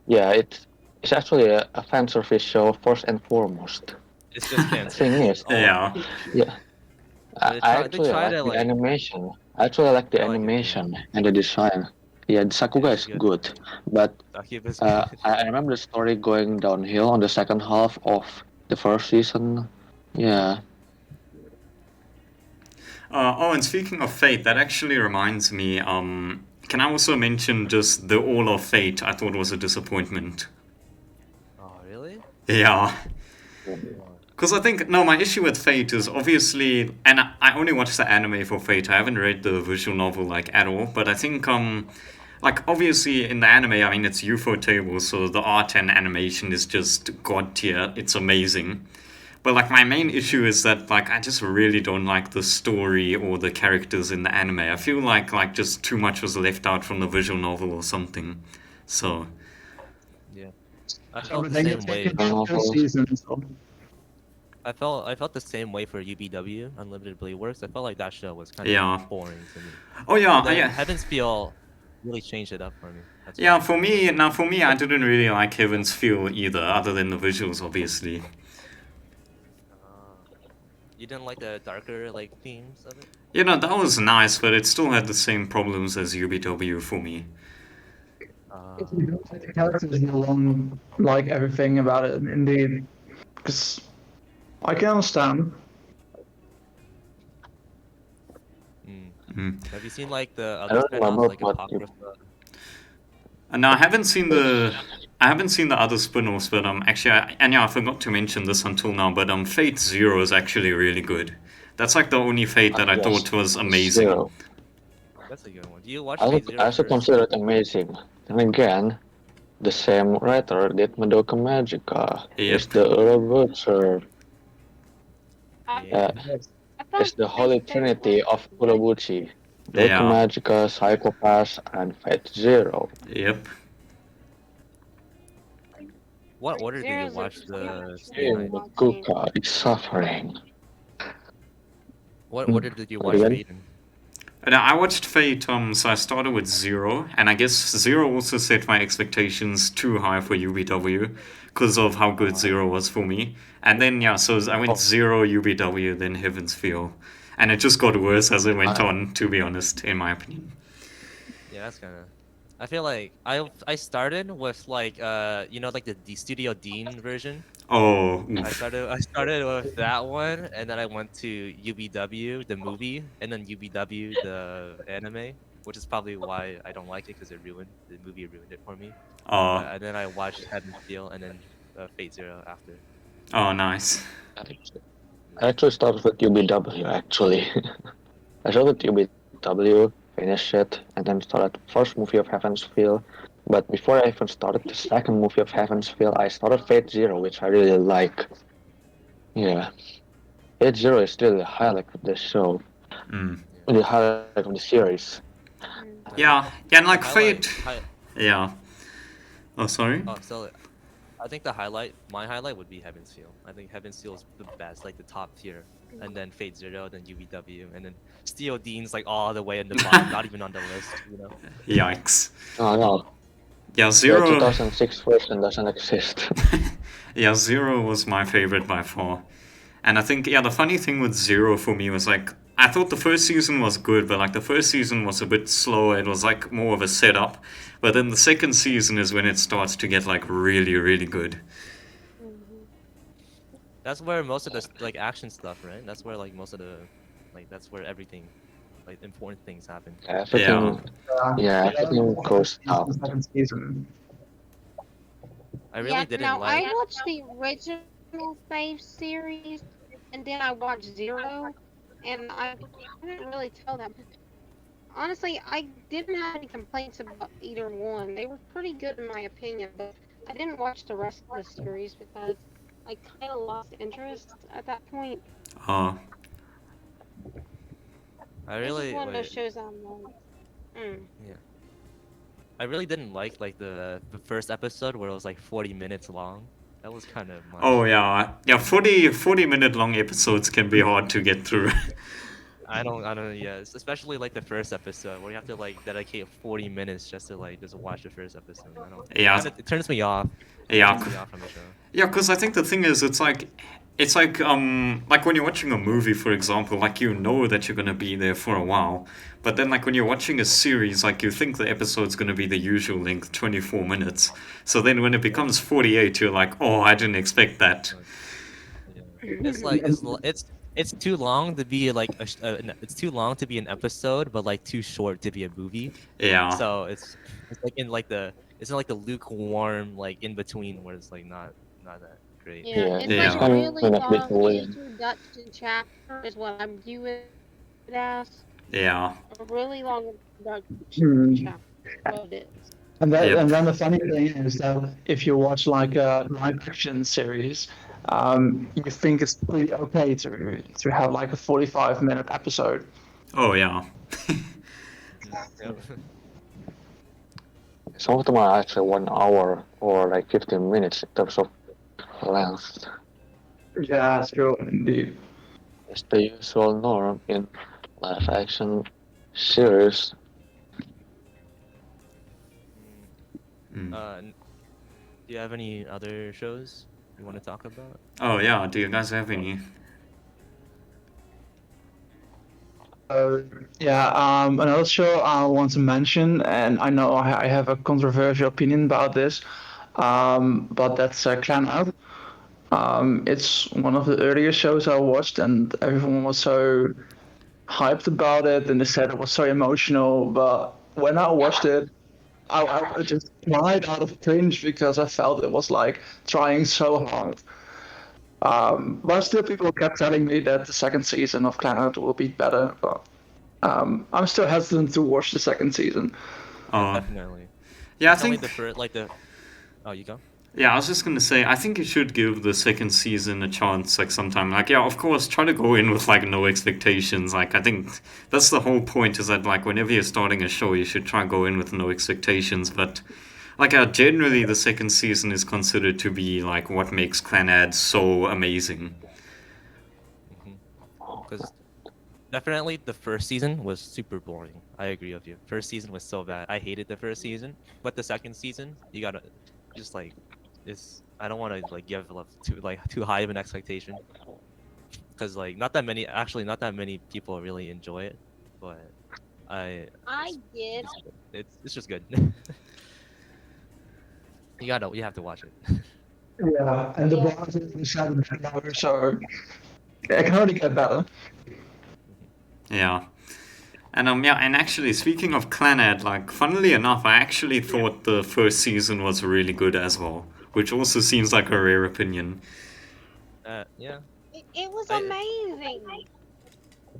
it's actually a fan service show first and foremost. It's just The fancy. thing is, Yeah. yeah, They I try actually to, like the like- animation. I actually like the I like it too. animation and the design. Yeah, the Sakuga It's is good. good, but Akiba's I remember the story going downhill on the second half of the first season. Yeah. And speaking of Fate, that actually reminds me, can I also mention just the All of Fate? I thought was a disappointment. Oh, really? Yeah. Because I think, no, my issue with Fate is obviously, and I only watched the anime for Fate, I haven't read the visual novel, like, at all, but I think, like, obviously in the anime, I mean, it's Ufotable, so the art and animation is just god tier, it's amazing. But, like, my main issue is that, like, I just really don't like the story or the characters in the anime. I feel like just too much was left out from the visual novel or something. So, Yeah. I So felt the they same get way. taken out two seasons. I felt the same way for UBW, Unlimited Blade Works. I felt like that show was kind Yeah. of boring to me. oh yeah, Then yeah. Heaven's Feel really changed it up for me. That's Yeah, why. for me, I didn't really like Heaven's Feel either, other than the visuals, obviously. You didn't like the darker like themes of it? You know, that was nice, but it still had the same problems as UBW for me. The characters you don't like everything about it, indeed. Because I can understand. Have you seen like the I other don't spin-offs remember like what Apocrypha? And I haven't seen the other spin-offs, but actually, I forgot to mention this until now, but Fate Zero is actually really good. That's like the only Fate that I Yes, thought was amazing. Zero. That's a good one. Do you watch I Fate Zero also first? consider it amazing. Then again, the same writer did Madoka Magica. Yep. It's the Urobuchi. Yeah. It's the holy trinity of Urobuchi. Madoka Yeah. Magica, Psychopass, and Fate Zero. Yep. What order did you Zero's watch interesting. I'm the actually Stay gonna Night? watch it. Kuka is suffering. What Hmm. order did you What watch again? Fate in? And I watched Fate, so I started with Zero, and I guess Zero also set my expectations too high for UBW because of how good Zero was for me. And then, yeah, so I went Oh. Zero, UBW, then Heaven's Feel. And it just got worse as it went Ah. on, to be honest, in my opinion. Yeah, that's kind of. I feel like I started with like like the Studio Dean version. Oh, I oof. started with that one, and then I went to UBW the movie, and then UBW the anime, which is probably why I don't like it because the movie ruined it for me. And then I watched Heaven's Feel, and then Fate Zero after. Oh, nice. I actually started with UBW actually. I started with UBW, finished it, and then started the first movie of Heaven's Feel. But before I even started the second movie of Heaven's Feel, I started Fate Zero, which I really like. Yeah. Fate Zero is still the highlight of the show, Mm. the highlight of the series. Yeah, and like Highlight- Fate. Yeah. Oh, sorry? Oh, so I think my highlight would be Heaven's Feel. I think Heaven's Feel is the best, like the top tier. And then Fate Zero, then UBW, and then Steel Dean's like all the way in the bottom, not even on the list, you know? Yikes. Oh no, Yeah, the Zero. 2006 version doesn't exist. Yeah, Zero was my favorite by far. And I think, yeah, the funny thing with Zero for me was like, I thought the first season was good, but like the first season was a bit slower. It was like more of a setup. But then the second season is when it starts to get like really, really good. That's where most of the like action stuff, right? That's where like most of the that's where everything, like important things happen. Everything, yeah, everything goes up. Second season. I really Yeah, didn't now like. I watched the original Fave series, and then I watched Zero, and I couldn't really tell that. Honestly, I didn't have any complaints about either one. They were pretty good in my opinion, but I didn't watch the rest of the series because I kind of lost interest at that point. Uh, I This really is one of those wait, shows I'm like, I really didn't like the first episode where it was like 40 minutes long. That was kind of much. oh, yeah. Yeah, 40-minute long episodes can be hard to get through. I don't, yes, especially like the first episode where you have to like dedicate 40 minutes just to like just watch the first episode. I don't. Yeah. It turns me off. Yeah. It turns me off from the show. Yeah, because I think the thing is, it's like when you're watching a movie, for example, like you know that you're gonna be there for a while, but then like when you're watching a series, like you think the episode's gonna be the usual length, 24 minutes. So then when it becomes 48, you're like, oh, I didn't expect that. Yeah. It's like it's too long to be like it's too long to be an episode, but like too short to be a movie. Yeah. So it's like in like the lukewarm like in between where it's like not that great. yeah, it's Yeah. like a really Kind of long between. introduction chapter is what I'm viewing it as. Yeah. A really long introduction chapter. What it is. And then, Yep. and then the funny thing is that if you watch like a live action series, you think it's pretty okay to have like a 45-minute episode. Oh, yeah. Yeah. Some of them are actually 1 hour or like 15 minutes in terms of length. Yeah, true, indeed. It's the usual norm in live action series. Mm. Do you have any other shows you want to talk about? Oh, yeah. Do you guys have any? Another show I want to mention, and I know I have a controversial opinion about this, but that's Clan Out. It's one of the earlier shows I watched, and everyone was so hyped about it, and they said it was so emotional. But when I watched it, I just cried out of cringe because I felt it was like trying so hard. But still, people kept telling me that the second season of Clan Out will be better. But I'm still hesitant to watch the second season. Oh. Definitely. Yeah, I It's only think. Oh, you go. Yeah, I was just gonna say, I think you should give the second season a chance, like sometime. Like, yeah, of course, try to go in with like no expectations. Like, I think that's the whole point. Is that like whenever you're starting a show, you should try and go in with no expectations. But like generally the second season is considered to be like what makes Clannad so amazing. Because definitely the first season was super boring. I agree with you. First season was so bad. I hated the first season, but the second season, you gotta just like it's. I don't want to like give too high of an expectation, because like not that many people really enjoy it, but I did. it's just good. You have to watch it. Yeah, and the bars is the 7 hours, so it can only get better. Yeah. And and actually speaking of Clannad, like funnily enough, I actually thought the first season was really good as well, which also seems like a rare opinion. Yeah. It was amazing.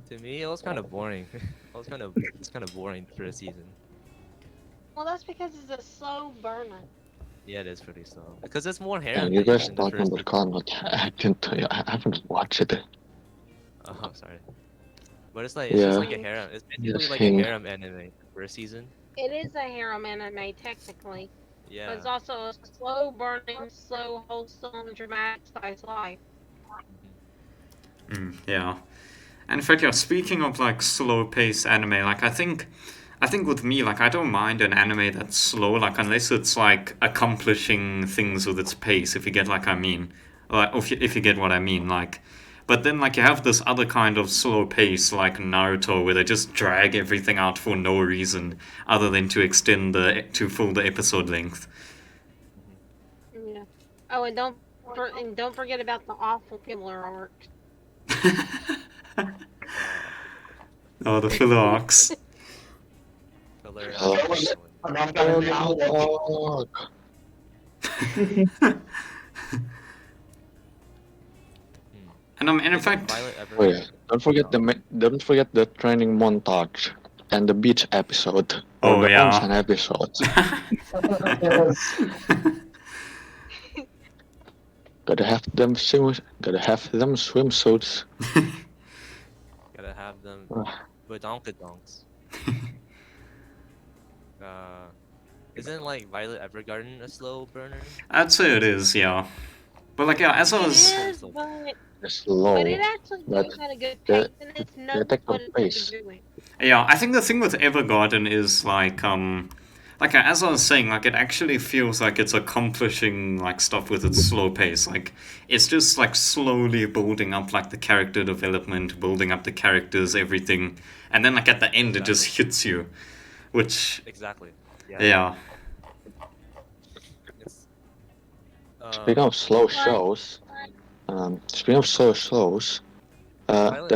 To me, it was kind of boring. It's kind of boring first season. Well, that's because it's a slow burner. Yeah, it is pretty slow because it's more Yeah, harem you guys based in the talking first about season. Con, but I haven't watched it. Oh, sorry. But it's like it's just like a Yeah, harem. It's yes, basically like a King. harem anime first season. It is a harem anime technically, but Yeah. it's also a slow burning, slow, wholesome, dramatic slice life. Yeah. And in fact, yeah, speaking of like slow paced anime, like I think with me, like I don't mind an anime that's slow, like unless it's like accomplishing things with its pace, if you get like I mean. Like if you get what I mean, like but then like you have this other kind of slow pace like Naruto where they just drag everything out for no reason other than to extend to fill the episode length. Yeah. Oh, and don't forget about the awful filler arc. Oh, the filler arcs. Filler. And in fact, Violet ever? Oh yeah, don't forget the training montage and the beach episode or Oh, the yeah. onsen episode. Gotta have them swimsuits. Gotta have them. Badonkadonks. Isn't like Violet Evergarden a slow burner? I'd say it is, yeah. But like yeah, as I was It is, but Slow, it actually but does have a good the- pace, and it's the known attack what of it's pace. doing. Yeah, I think the thing with Evergarden is like as I was saying, like it actually feels like it's accomplishing like stuff with its slow pace. Like it's just like slowly building up like the character development, building up the characters, everything, and then like at the end it just hits you, which Exactly. yeah. It's, Speaking of slow shows, there's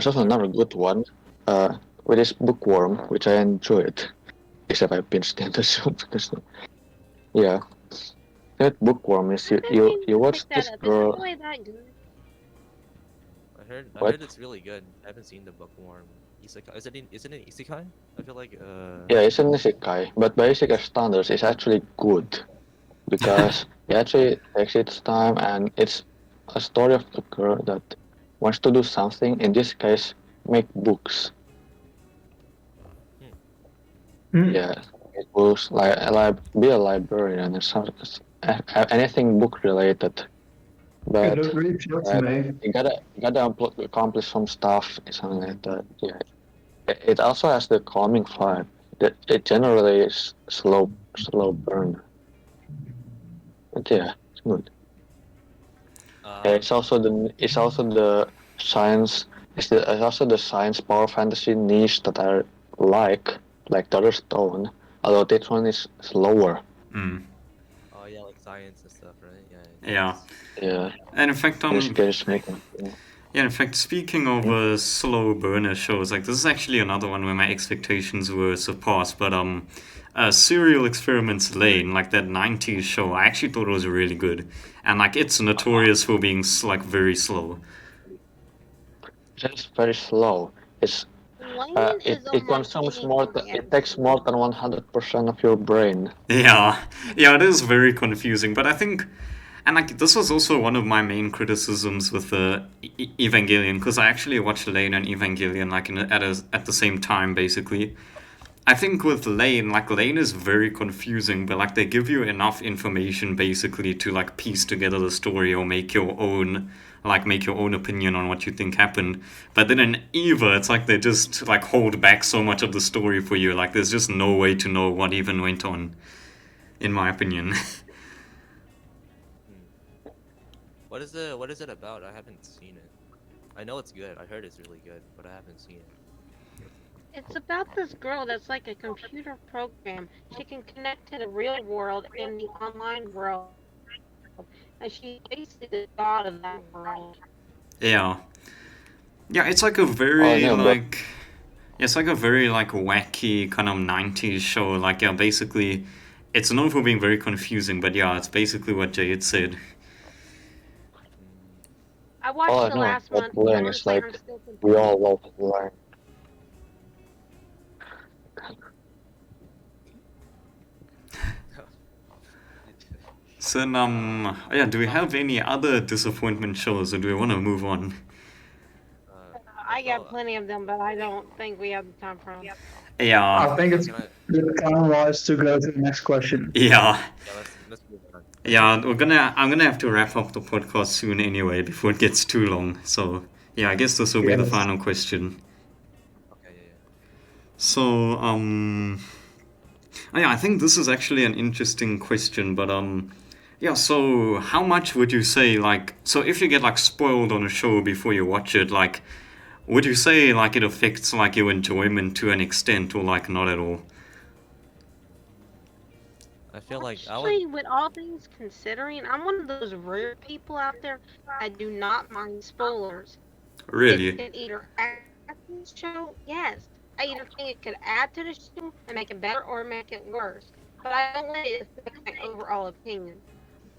also another good one, with this Bookworm, which I enjoyed, except I pinched into soup because, yeah. That Bookworm is you watch this girl. Is it really that good? I heard What? it's really good. I haven't seen the Bookworm. Isekai. Is it an isekai? I feel like Yeah, it's an isekai, but by isekai standards, it's actually good because it actually takes its time, and it's a story of a girl that wants to do something. In this case, make books. Yeah, it was like be a librarian or something, anything book related. But It really appealed to me. you gotta accomplish some stuff, something like that. Yeah, it also has the calming vibe. It generally is slow burn. But yeah, it's good. It's also the science. It's also the science power fantasy niche that I like the other Stone. Although this one is slower. Oh yeah, like science and stuff, right? Yeah. Yeah. And in fact, Yeah, in fact, speaking of slow burner shows, like this is actually another one where my expectations were surpassed. But Serial Experiments Lane, like that '90s show, I actually thought it was really good, and like it's notorious for being like very slow. It's very slow. It's Lane is it consumes more. It takes more than 100% of your brain. Yeah, it is very confusing. But I think, and like this was also one of my main criticisms with the Evangelion, because I actually watched Lane and Evangelion like at the same time basically, I think with Lane, like Lane is very confusing, but like they give you enough information basically to like piece together the story or make your own opinion on what you think happened. But then in Eva, it's like they just like hold back so much of the story for you. Like there's just no way to know what even went on, in my opinion. What is it about? I haven't seen it. I know it's good. I heard it's really good, but I haven't seen it. It's about this girl that's like a computer program. She can connect to the real world and the online world. And she's basically the god of that world. Yeah. Yeah, it's like a very Oh, yeah, but- like it's like a very like wacky kind of 90s show. Like yeah, basically it's known for being very confusing, but yeah, it's basically what Jade said. I watched All I the know last about month. Blaine and is honestly, like I'm still we all confused. love Blaine. So yeah, do we have any other disappointment shows or do we want to move on? I got plenty of them, but I don't think we have the time for them. Yeah. I think it's Can I- good time-wise to go to the next question. Yeah. Yeah, let's move on. Yeah, I'm gonna have to wrap up the podcast soon anyway before it gets too long. So yeah, I guess this will be the Yes. final question. Okay, yeah. So yeah, I think this is actually an interesting question, but yeah, so how much would you say like so if you get like spoiled on a show before you watch it, like would you say like it affects like your enjoyment to an extent or like not at all? I feel like I Actually, would. with all things considering, I'm one of those rare people out there that do not mind spoilers. It Really? can either add to the show, yes. I either think it could add to the show and make it better or make it worse. But I don't let it affect my overall opinion.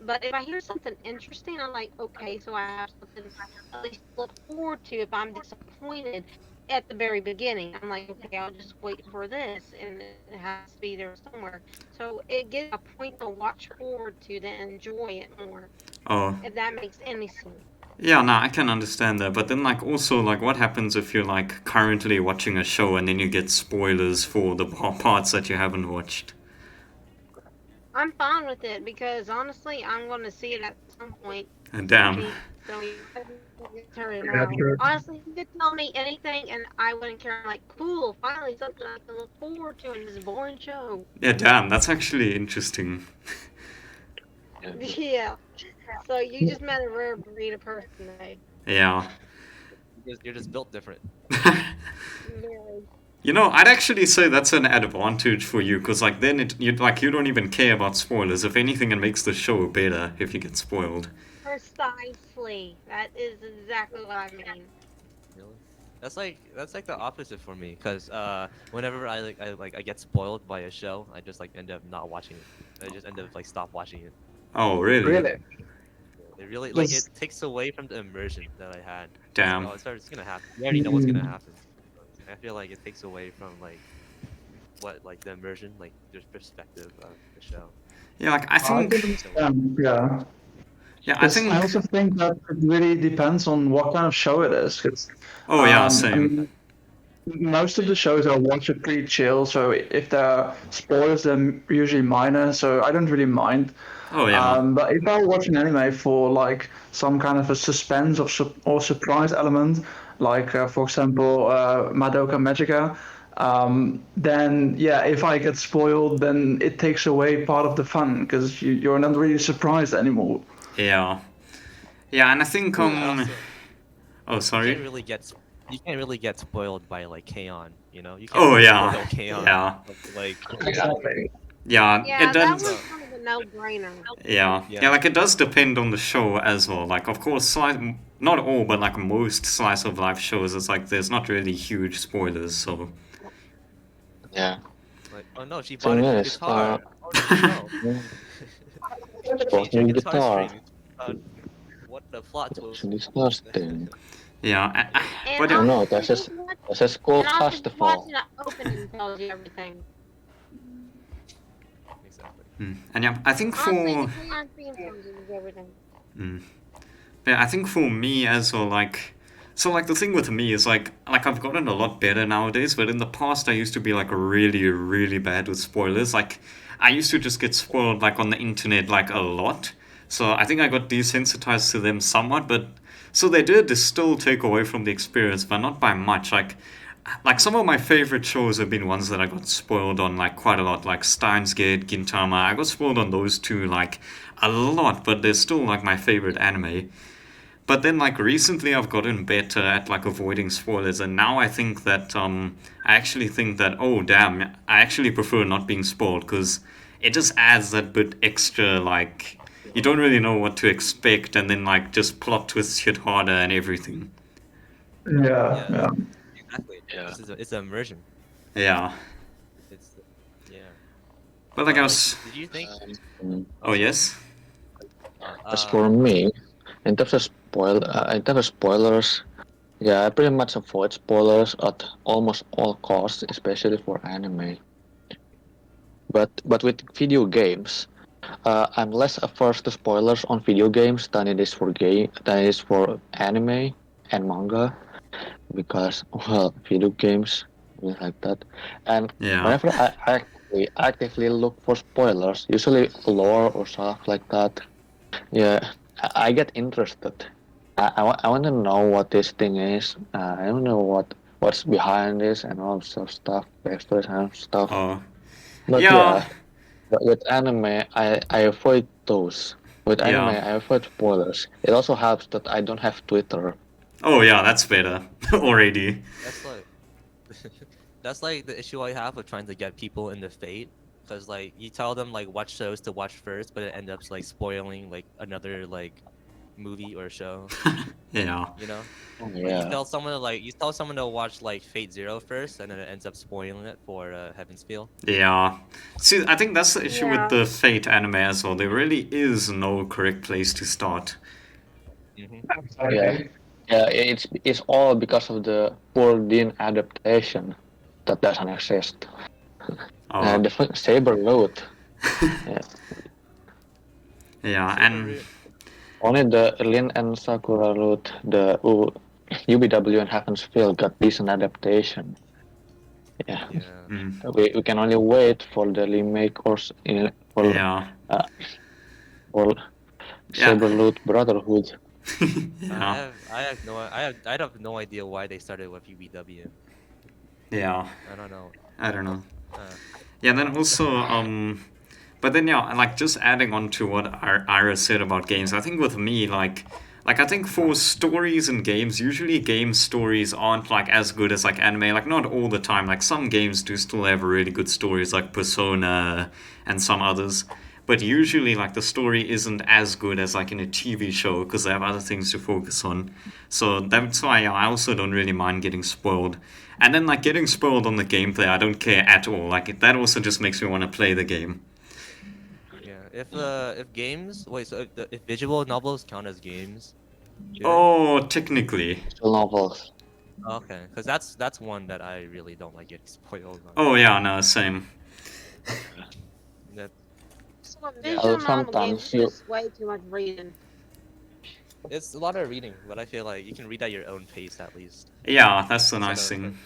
But if I hear something interesting, I'm like, okay, so I have something at least to look forward to if I'm disappointed at the very beginning. I'm like, okay, I'll just wait for this, and it has to be there somewhere. So it gives a point to watch forward to, to enjoy it more, Oh. if that makes any sense. Yeah, no, I can understand that. But then, like, also, like, what happens if you're, like, currently watching a show and then you get spoilers for the parts that you haven't watched? I'm fine with it because honestly, I'm going to see it at some point. Damn. So you turn it Yeah, out. sure. Honestly, you could tell me anything and I wouldn't care. I'm like, cool, finally something I can look forward to in this boring show. Yeah, damn, that's actually interesting. Yeah. So you just met a rare breed of person today. Yeah. You're just built different. Very. You know, I'd actually say that's an advantage for you, because, like, then you don't even care about spoilers. If anything, it makes the show better if you get spoiled. Precisely. That is exactly what I mean. Really? That's like the opposite for me, cause whenever I get spoiled by a show, I just like end up not watching it. I just end up like stop watching it. Oh, really? Really? It really like Does- it takes away from the immersion that I had. Damn. Oh, it's gonna happen. You already know what's gonna happen. I feel like it takes away from like the immersion, like the perspective of the show. Yeah, like, I I think... can understand, yeah. Yeah, I 'Cause think... I also think that it really depends on what kind of show it is. 'Cause, Oh, yeah, I same. mean, most of the shows I watch are pretty chill, so if there are spoilers, they're usually minor, so I don't really mind. Oh, yeah. But if I watch an anime for like some kind of a suspense or surprise element, like for example Madoka Magica, then yeah, if I get spoiled, then it takes away part of the fun because you're not really surprised anymore. Yeah. Yeah, and I think, And also, Oh, you sorry? you can't really get spoiled by like K-On, you know? You can't Oh, really yeah. spoil K-On. Yeah. Like Exactly. Yeah, Yeah, it that does... was kind of a no-brainer. Yeah. Yeah. Yeah, like it does depend on the show as well. Like, of course, not all, but like most slice of life shows, it's like there's not really huge spoilers. So Yeah. Like, oh no, she So bought a new yes, guitar. Oh no. Bought Change your new guitar guitar. string. What the plot twist? It's disgusting. yeah, And but Oh it, no, honestly, that's a school and also festival. watching it opening tells you everything. Exactly. and yeah, I think Honestly, for the K-On theme tells you everything. yeah, I think for me as well, like So like the thing with me is like I've gotten a lot better nowadays, but in the past I used to be like really really bad with spoilers. Like I used to just get spoiled like on the internet like a lot. So I think I got desensitized to them somewhat, but so they did still take away from the experience, but not by much. Like some of my favorite shows have been ones that I got spoiled on like quite a lot, like Steins Gate, Gintama. I got spoiled on those two like a lot, but they're still like my favorite anime. But then like recently I've gotten better at like avoiding spoilers, and now I actually think that, oh damn, I actually prefer not being spoiled because it just adds that bit extra, like you don't really know what to expect, and then like just plot twists hit harder and everything. Yeah, Yeah, yeah. exactly. Yeah. It's an immersion. Yeah. It's yeah. But like I Like, was did you think? Mm. oh yes. As for me, in terms of spoilers, yeah, I pretty much avoid spoilers at almost all costs, especially for anime. But with video games, I'm less averse to spoilers on video games than it is for anime and manga because well, video games like that. And Yeah. whenever I actively look for spoilers, usually lore or stuff like that, yeah, I get interested. I want to know what this thing is. I want to know what's behind this and all sorts of stuff, backstories and stuff. Oh. But Yeah. yeah, but with anime, I avoid those. With anime, Yeah. I avoid spoilers. It also helps that I don't have Twitter. Oh yeah, that's better already. That's like that's like the issue I have with trying to get people into Fate, because like you tell them like what shows to watch first, but it ends up like spoiling like another like movie or show. Yeah. You know, Oh, like yeah. you tell someone to watch like Fate Zero first, and then it ends up spoiling it for Heaven's Feel. Yeah. See, I think that's the issue with Yeah. the Fate anime as well. There really is no correct place to start. Mm-hmm. Yeah. Yeah, it's all because of the poor Dean adaptation that doesn't exist. Oh. The Saber Loot. Yeah. Yeah, and Only the Lin and Sakura Loot, the UBW and Heaven's Feel got decent adaptation. Yeah. Yeah. mm, We can only wait for the remake for yeah. for Yeah. Saber Loot Brotherhood. Yeah. I have no idea why they started with UBW. Yeah. I don't know. I don't know. Uh, Yeah, then also, but then yeah, like just adding on to what Ira said about games, I think with me, like I think for stories and games, usually game stories aren't like as good as like anime. Like not all the time. Like some games do still have really good stories, like Persona and some others. But usually, like the story isn't as good as like in a TV show because they have other things to focus on. So that's why I also don't really mind getting spoiled. And then like getting spoiled on the gameplay, I don't care at all. Like that also just makes me want to play the game. yeah. If games wait, so if visual novels count as games, do they? Oh, technically. Visual novels. Okay, because that's one that I really don't like getting spoiled on. Oh yeah, no, same. That So a Yeah. visual novel game Sometimes is you just way too much reading. it's a lot of reading, but I feel like you can read at your own pace at least. Yeah, that's the Instead nice of, thing.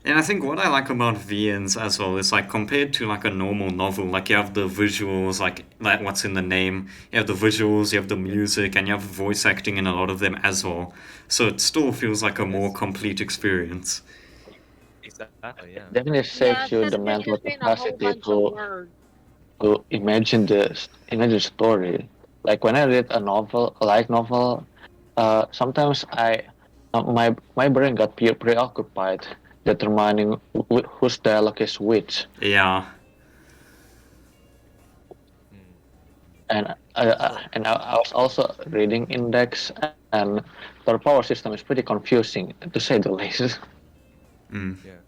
And I think what I like about VNs as well is like compared to like a normal novel, like you have the visuals, like what's in the name, you have the visuals, you have the music, and you have voice acting in a lot of them as well. So it still feels like a more complete experience. Exactly, yeah. definitely Yeah, saves you instead the of it mental just being a whole capacity bunch of words. to imagine story. Like when I read a novel, a light novel, sometimes my brain got preoccupied determining whose dialogue is which, Yeah, Mm. and I was also reading index, and their power system is pretty confusing to say the least. mm. Yeah.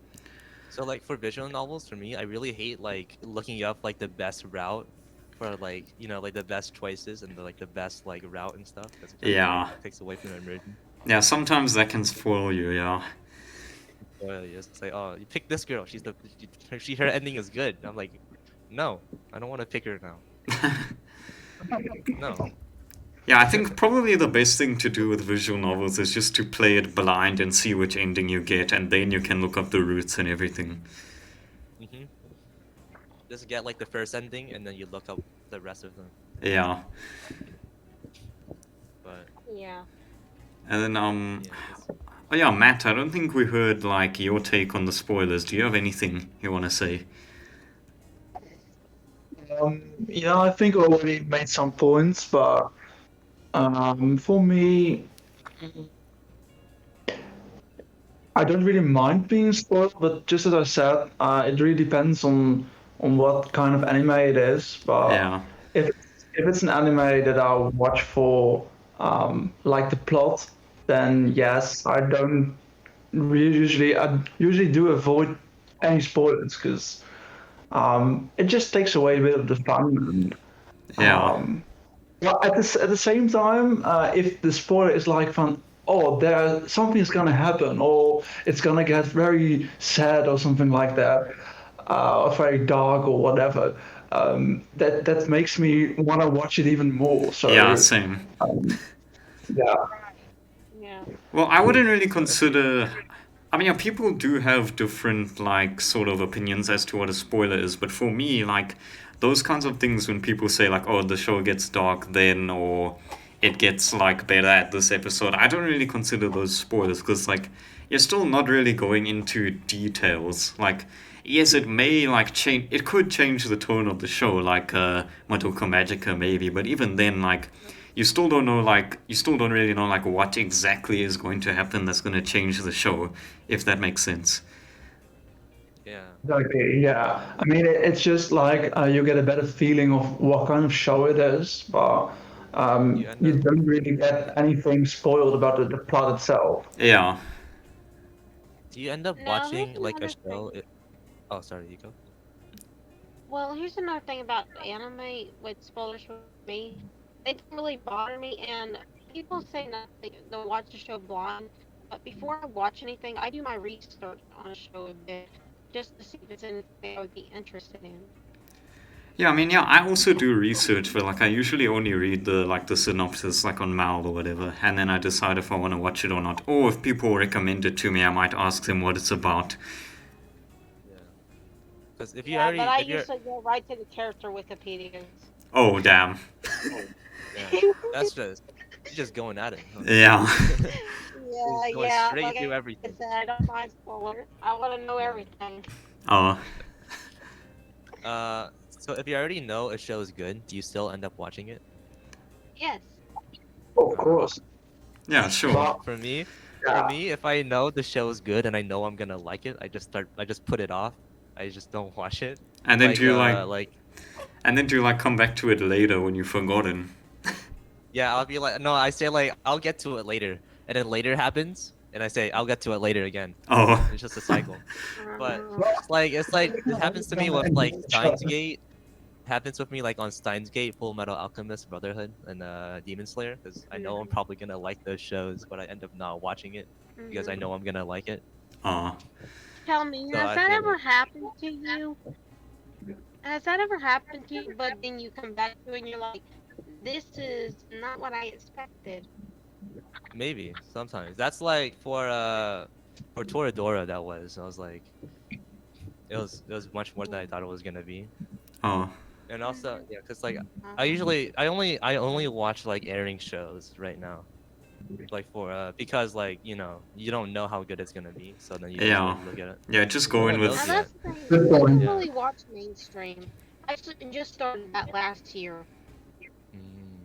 So like for visual novels, for me, I really hate like looking up like the best route for like like the best choices and the best like route and stuff. Because it Yeah. takes away from the immersion. Yeah, sometimes that can spoil you, yeah. It's like, oh, you pick this girl. Her ending is good. I'm like, no, I don't want to pick her now. No. Yeah, I think probably the best thing to do with visual novels is just to play it blind and see which ending you get, and then you can look up the roots and everything. Mm-hmm. Just get like the first ending, and then you look up the rest of them. Yeah. But Yeah. And then, yeah, oh yeah, Matt, I don't think we heard, like, your take on the spoilers. Do you have anything you want to say? Yeah, I think I already made some points, but for me, I don't really mind being spoiled, but just as I said, it really depends on what kind of anime it is. But Yeah. if if it's an anime that I'll watch for like the plot, then yes, I usually do avoid any spoilers because it just takes away a bit of the fun. And, Yeah. but at the same time, if the spoiler is like fun, oh, there something's gonna happen, or it's gonna get very sad or something like that, or very dark or whatever, that makes me want to watch it even more. Yeah, So same. yeah, Yeah. Well, I wouldn't really so if you, consider. I mean, yeah, people do have different, like, sort of opinions as to what a spoiler is, but for me, like, those kinds of things when people say, like, oh, the show gets dark then, or it gets, like, better at this episode, I don't really consider those spoilers, because, like, you're still not really going into details. Like, yes, it may, like, change. It could change the tone of the show, like, Madoka Magica, maybe, but even then, like, you still don't know, like, you still don't really know, like, what exactly is going to happen that's going to change the show, if that makes sense. yeah, okay, yeah. I mean, it's just like you get a better feeling of what kind of show it is, but you end you up. don't really get anything spoiled about the plot itself. Yeah. Do you end up Now, here's watching like a another show? thing. Oh, sorry, you go. Well, here's another thing about anime with spoilers for me. They don't really bother me, and people say that they'll watch the show blind. But before I watch anything, I do my research on a show a bit, just to see if it's anything I would be interested in. Yeah, I mean, yeah, I also do research, but, like, I usually only read the, like, the synopsis, like, on Mal or whatever, and then I decide if I want to watch it or not. Or if people recommend it to me, I might ask them what it's about. Yeah, because if you Yeah, but already, I if you're, usually go right to the character Wikipedias. Oh, damn. yeah, that's just you're just going at it. Huh? Yeah. Yeah, Going yeah. straight Like through I everything. said, I don't mind spoilers. I want to know everything. Oh. So if you already know a show is good, do you still end up watching it? Yes. Of course. Yeah, sure. But For me, yeah. if I know the show is good and I know I'm gonna like it, I just put it off. I just don't watch it. And then do you, like, Like and then do you, like, come back to it later when you've forgotten? yeah, I'll be like, no, I say like I'll get to it later, and then later happens, and I say I'll get to it later again. Oh. It's just a cycle. But Uh, it's like it happens to me with like Steins Gate. Happens with me like on Steins Gate, Full Metal Alchemist Brotherhood, and Demon Slayer, because I know I'm probably gonna like those shows, but I end up not watching it because I know I'm gonna like it. Oh. Tell me, So has I that feel ever like- happened to you? Has that ever happened to you, but then you come back to it and you're like, this is not what I expected? Maybe sometimes that's like for Toradora that was. I was like, it was much more than I thought it was gonna be. Oh. And also yeah, cause like Uh-huh. I only watch like airing shows right now. Like for because like you know you don't know how good it's gonna be, so then you just Yeah. like look at it. Yeah, just No go in one with. knows Now yet. that's the thing. Good I point. don't Yeah. really watch mainstream. I just started that last year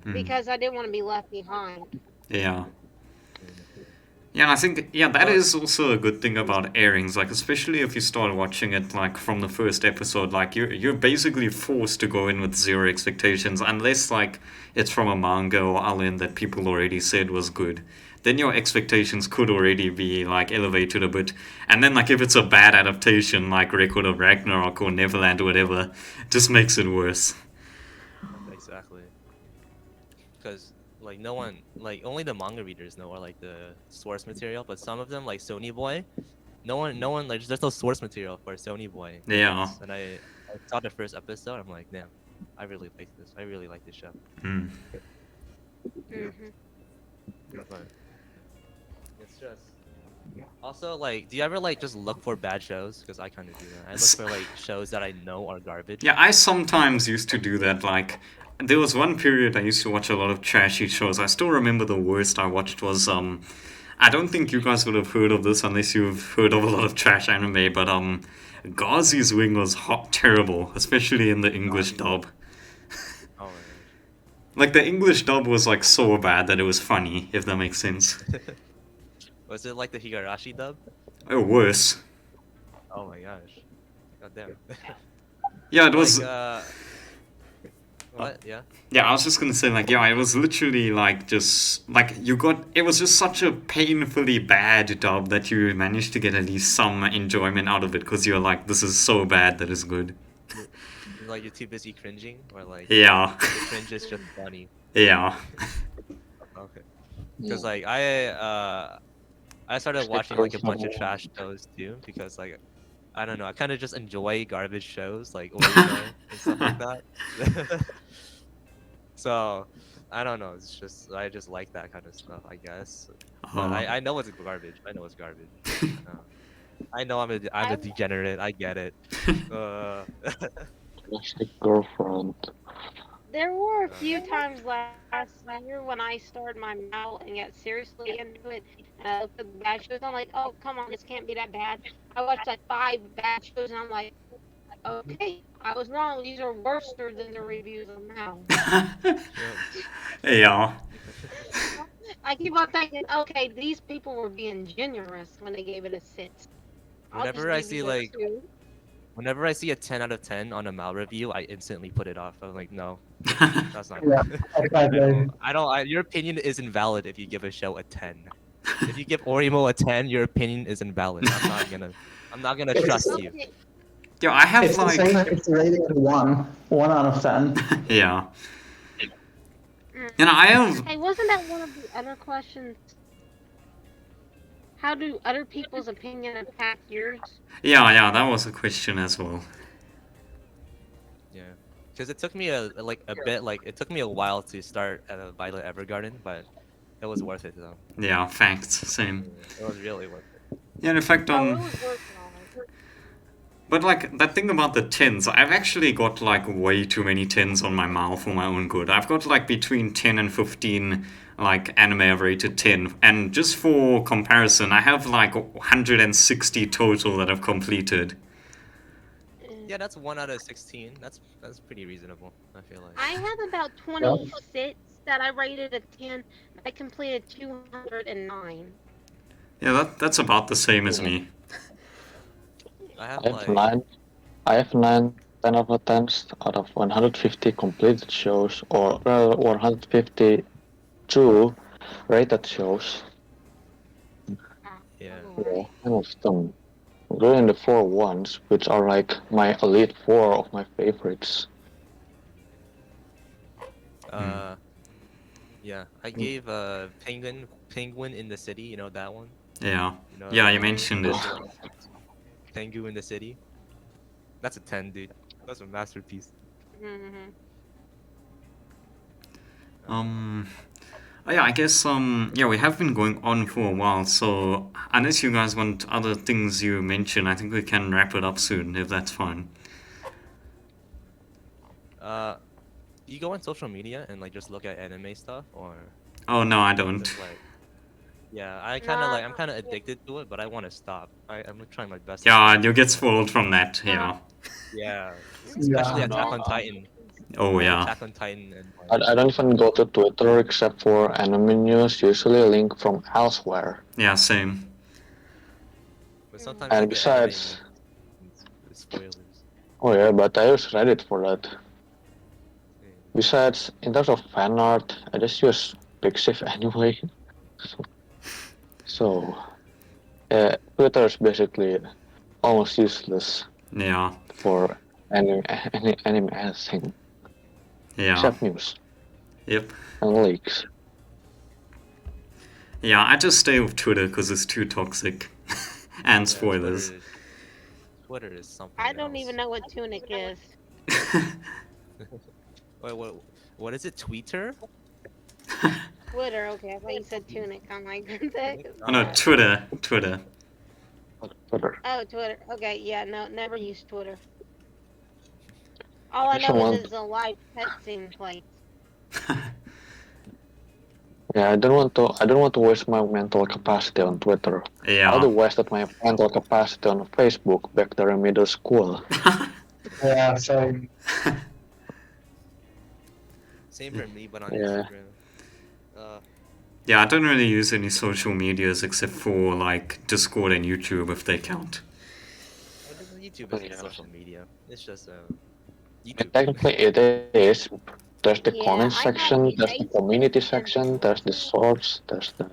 Mm, because I didn't want to be left behind. Yeah. mm. Yeah, and I think, yeah, that Well, is also a good thing about airings, like, especially if you start watching it, like, from the first episode, like, you're basically forced to go in with zero expectations, unless, like, it's from a manga or anime that people already said was good. Then your expectations could already be, like, elevated a bit. And then, like, if it's a bad adaptation, like Record of Ragnarok or Neverland or whatever, it just makes it worse. exactly. Because like no one like only the manga readers know or like the source material, but some of them like Sony Boy, no one like there's no source material for Sony Boy. Yeah. And I saw the first episode. I'm like, damn, I really like this. I really like this show. Mm. And But it's just. Also, like, do you ever like just look for bad shows? Because I kind of do that. I look for like shows that I know are garbage. Yeah, I sometimes used to do that. Like, there was one period I used to watch a lot of trashy shows. I still remember the worst I watched was I don't think you guys would have heard of this unless you've heard of a lot of trash anime, but Gazi's Wing was terrible, especially in the English dub. Oh, Like the English dub was like so bad that it was funny, if that makes sense. was it like the Higurashi dub? Or worse. Oh my gosh. God damn. Yeah, it was. Like, what? Yeah. Yeah, I was just gonna say, like, yeah, it was literally like just like it was just such a painfully bad dub that you managed to get at least some enjoyment out of it because you're like, this is so bad that it's good. Like you're too busy cringing, or like Yeah, the cringe is just funny. yeah. Okay. Because like I started watching like a bunch of trash shows too because like I don't know, I kind of just enjoy garbage shows like Oreo and stuff like that. So I don't know, it's just I just like that kind of stuff, I guess. But I know it's garbage. I know it's garbage. I know I'm a degenerate. I get it. Plastic girlfriend. There were a few times last year when I started my mal and got seriously into it, and I looked at the bad shows. I'm like, oh, come on, this can't be that bad. I watched like 5 bad shows, and I'm like, okay, I was wrong. These are worse than the reviews of mal. Yeah. I keep on thinking, okay, these people were being generous when they gave it a 6. Whenever I see like, whenever I see a 10 out of 10 on a mal review, I instantly put it off. I'm like, no, that's not Yeah, good. exactly. Your opinion is invalid if you give a show a 10. If you give Orimo a 10, your opinion is invalid. I'm not gonna trust you. Yeah, I have It's the like. same. It's the rating of 1 out of 10. Yeah. And I have. Hey, wasn't that one of the other questions? How do other people's opinion impact yours? Yeah, that was a question as well. Yeah, because it took me it took me a while to start at a Violet Evergarden, but it was worth it though. Yeah, facts, same. It was really worth it. Yeah, in fact, Oh, it was worth it. But like that thing about the 10s, I've actually got like way too many 10s on my mal for my own good. I've got like between 10 and 15 like anime I've rated 10, and just for comparison, I have like 160 total that I've completed. Yeah, that's 1 out of 16. That's pretty reasonable. I feel like. I have about 26 that I rated a 10. I completed 209. Yeah, that's about the same as me. I have I have like 9. I have 9 10 out of 10s out of 150 completed shows, or 152 rated shows. yeah. Yeah, kind of dumb. Including the 4 ones, which are like my elite 4 of my favorites. Yeah, I gave Penguin in the City. You know that one. Yeah. You know, Yeah, you mentioned it. Pengu in the City. That's a 10, dude. That's a masterpiece. Mm-hmm. Oh, yeah, I guess yeah, we have been going on for a while, so unless you guys want other things you mention, I think we can wrap it up soon if that's fine. You go on social media and like just look at anime stuff, or Oh no, I don't. just like yeah, I'm kind of addicted to it, but I want to stop. I'm trying my best. Yeah, you get spoiled from that, yeah. Yeah, especially Attack on Titan. Oh yeah. Attack on Titan and I don't even go to Twitter except for anime news, usually a link from elsewhere. Yeah, same. but sometimes And you get besides, anime spoilers. oh yeah, but I use Reddit for that. Besides, in terms of fan art, I just use Pixiv anyway. So, Twitter is basically almost useless Yeah. for any anything Yeah. except news Yep. and leaks. Yeah, I just stay with Twitter because it's too toxic. And Yeah, spoilers. Twitter is something. I don't else. even know what tunic is. Wait, what is it? Tweeter? Twitter. Okay, I thought you said tunic. I'm like, what the heck is Oh no, that? Twitter. Twitter. Twitter. Oh, Twitter. Okay, yeah, no, never use Twitter. All I If you know is want, it's a live texting place. yeah, I don't want to waste my mental capacity on Twitter. I would Yeah. have wasted my mental capacity on Facebook back there in middle school. Yeah, so Same for me, but on Yeah. Instagram. Uh, Yeah, I don't really use any social medias except for like Discord and YouTube if they count. YouTube isn't Yeah. social media. It's just I mean, YouTube. technically it is. There's the Yeah, comments I have section, there's the community Facebook and section, there's the Twitter. source, there's the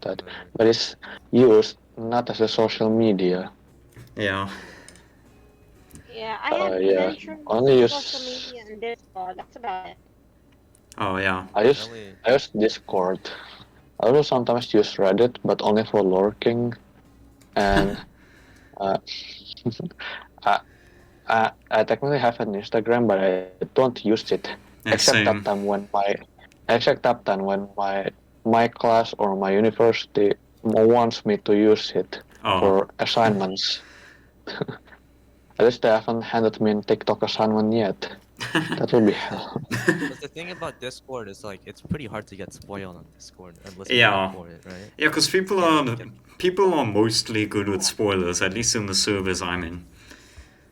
that, Uh, but it's used not as a social media. Yeah. Yeah, I have Yeah, Pinterest, only social use media, and Discord. That's about it. Oh yeah. I use only I use Discord. I also sometimes use Reddit, but only for lurking. And uh, I, I technically have an Instagram, but I don't use it Yeah, same. except that time when my class or my university wants me to use it Oh. for assignments. At least they haven't handed me a TikTok assignment yet. That will be hell. But the thing about Discord is like it's pretty hard to get spoiled on Discord unless you Yeah. pay for it, right? Yeah, because people are mostly good with spoilers, at least in the servers I'm in.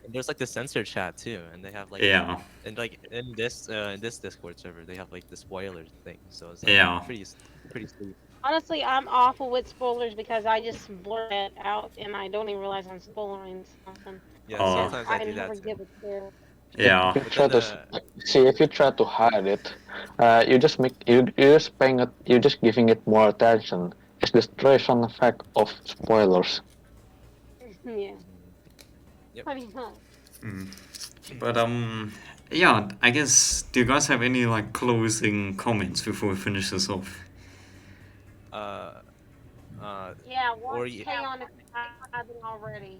And there's like the censor chat too, and they have like Yeah. and like in this Discord server they have like the spoilers thing, so it's like Yeah. pretty sweet. Honestly, I'm awful with spoilers because I just blurt it out and I don't even realize I'm spoiling something. Yeah, Oh. sometimes I I do never that give too. a care. Yeah. If you But try then to see if you try to hide it, you're just giving it more attention. It's the duration effect of spoilers. Yeah. Yep. I mean, huh. But yeah, I guess do you guys have any like closing comments before we finish this off? Yeah, Or watch you- K-On! If you haven't already.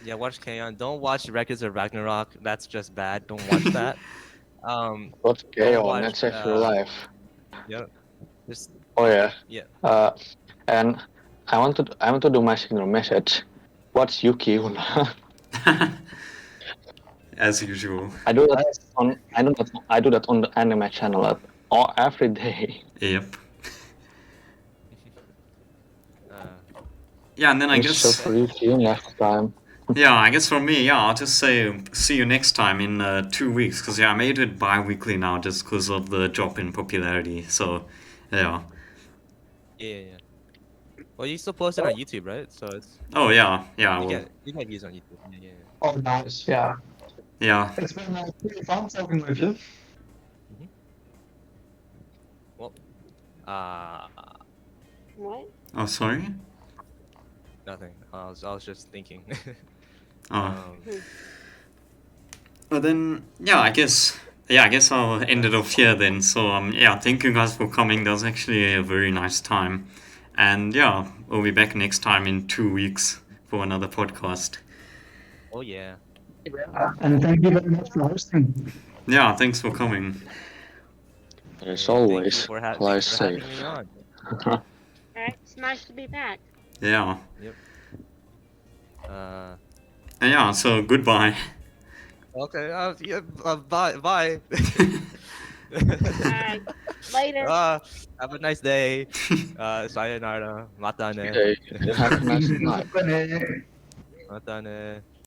yeah, watch K-On! Don't watch Records of Ragnarok. That's just bad. Don't watch that. What's Don't on watch. and save your life? Yeah, just Oh yeah. yeah. And I want to do my signal message. What's Yuki Una? As usual. I do that on the anime channel every day. Yep. Uh, Yeah, and then I So guess for you, see you next time. yeah, I guess for me, yeah, I'll just say see you next time in 2 weeks because yeah, I made it bi-weekly now just because of the drop in popularity. So yeah. yeah. Well, you still post it on YouTube, right? So it's Oh yeah, yeah, well, you get views on YouTube. Yeah. oh, nice. Yeah, yeah. it's been pretty fun talking with you. Well, What? Oh, sorry. nothing. I was just thinking. Oh. Well then, yeah, I guess I'll end it off here then. So yeah, thank you guys for coming. That was actually a very nice time, and yeah, we'll be back next time in 2 weeks for another podcast. Oh yeah. And thank you very much for hosting. Yeah, thanks for coming. As Thank you always, for fly having safe. me on. Alright, it's nice to be back. Yeah, Uh, and yeah. So goodbye. okay. Yeah, bye. Alright, later. Have a nice day. Sayonara. Mata ne. Okay, have a nice night. Mata ne.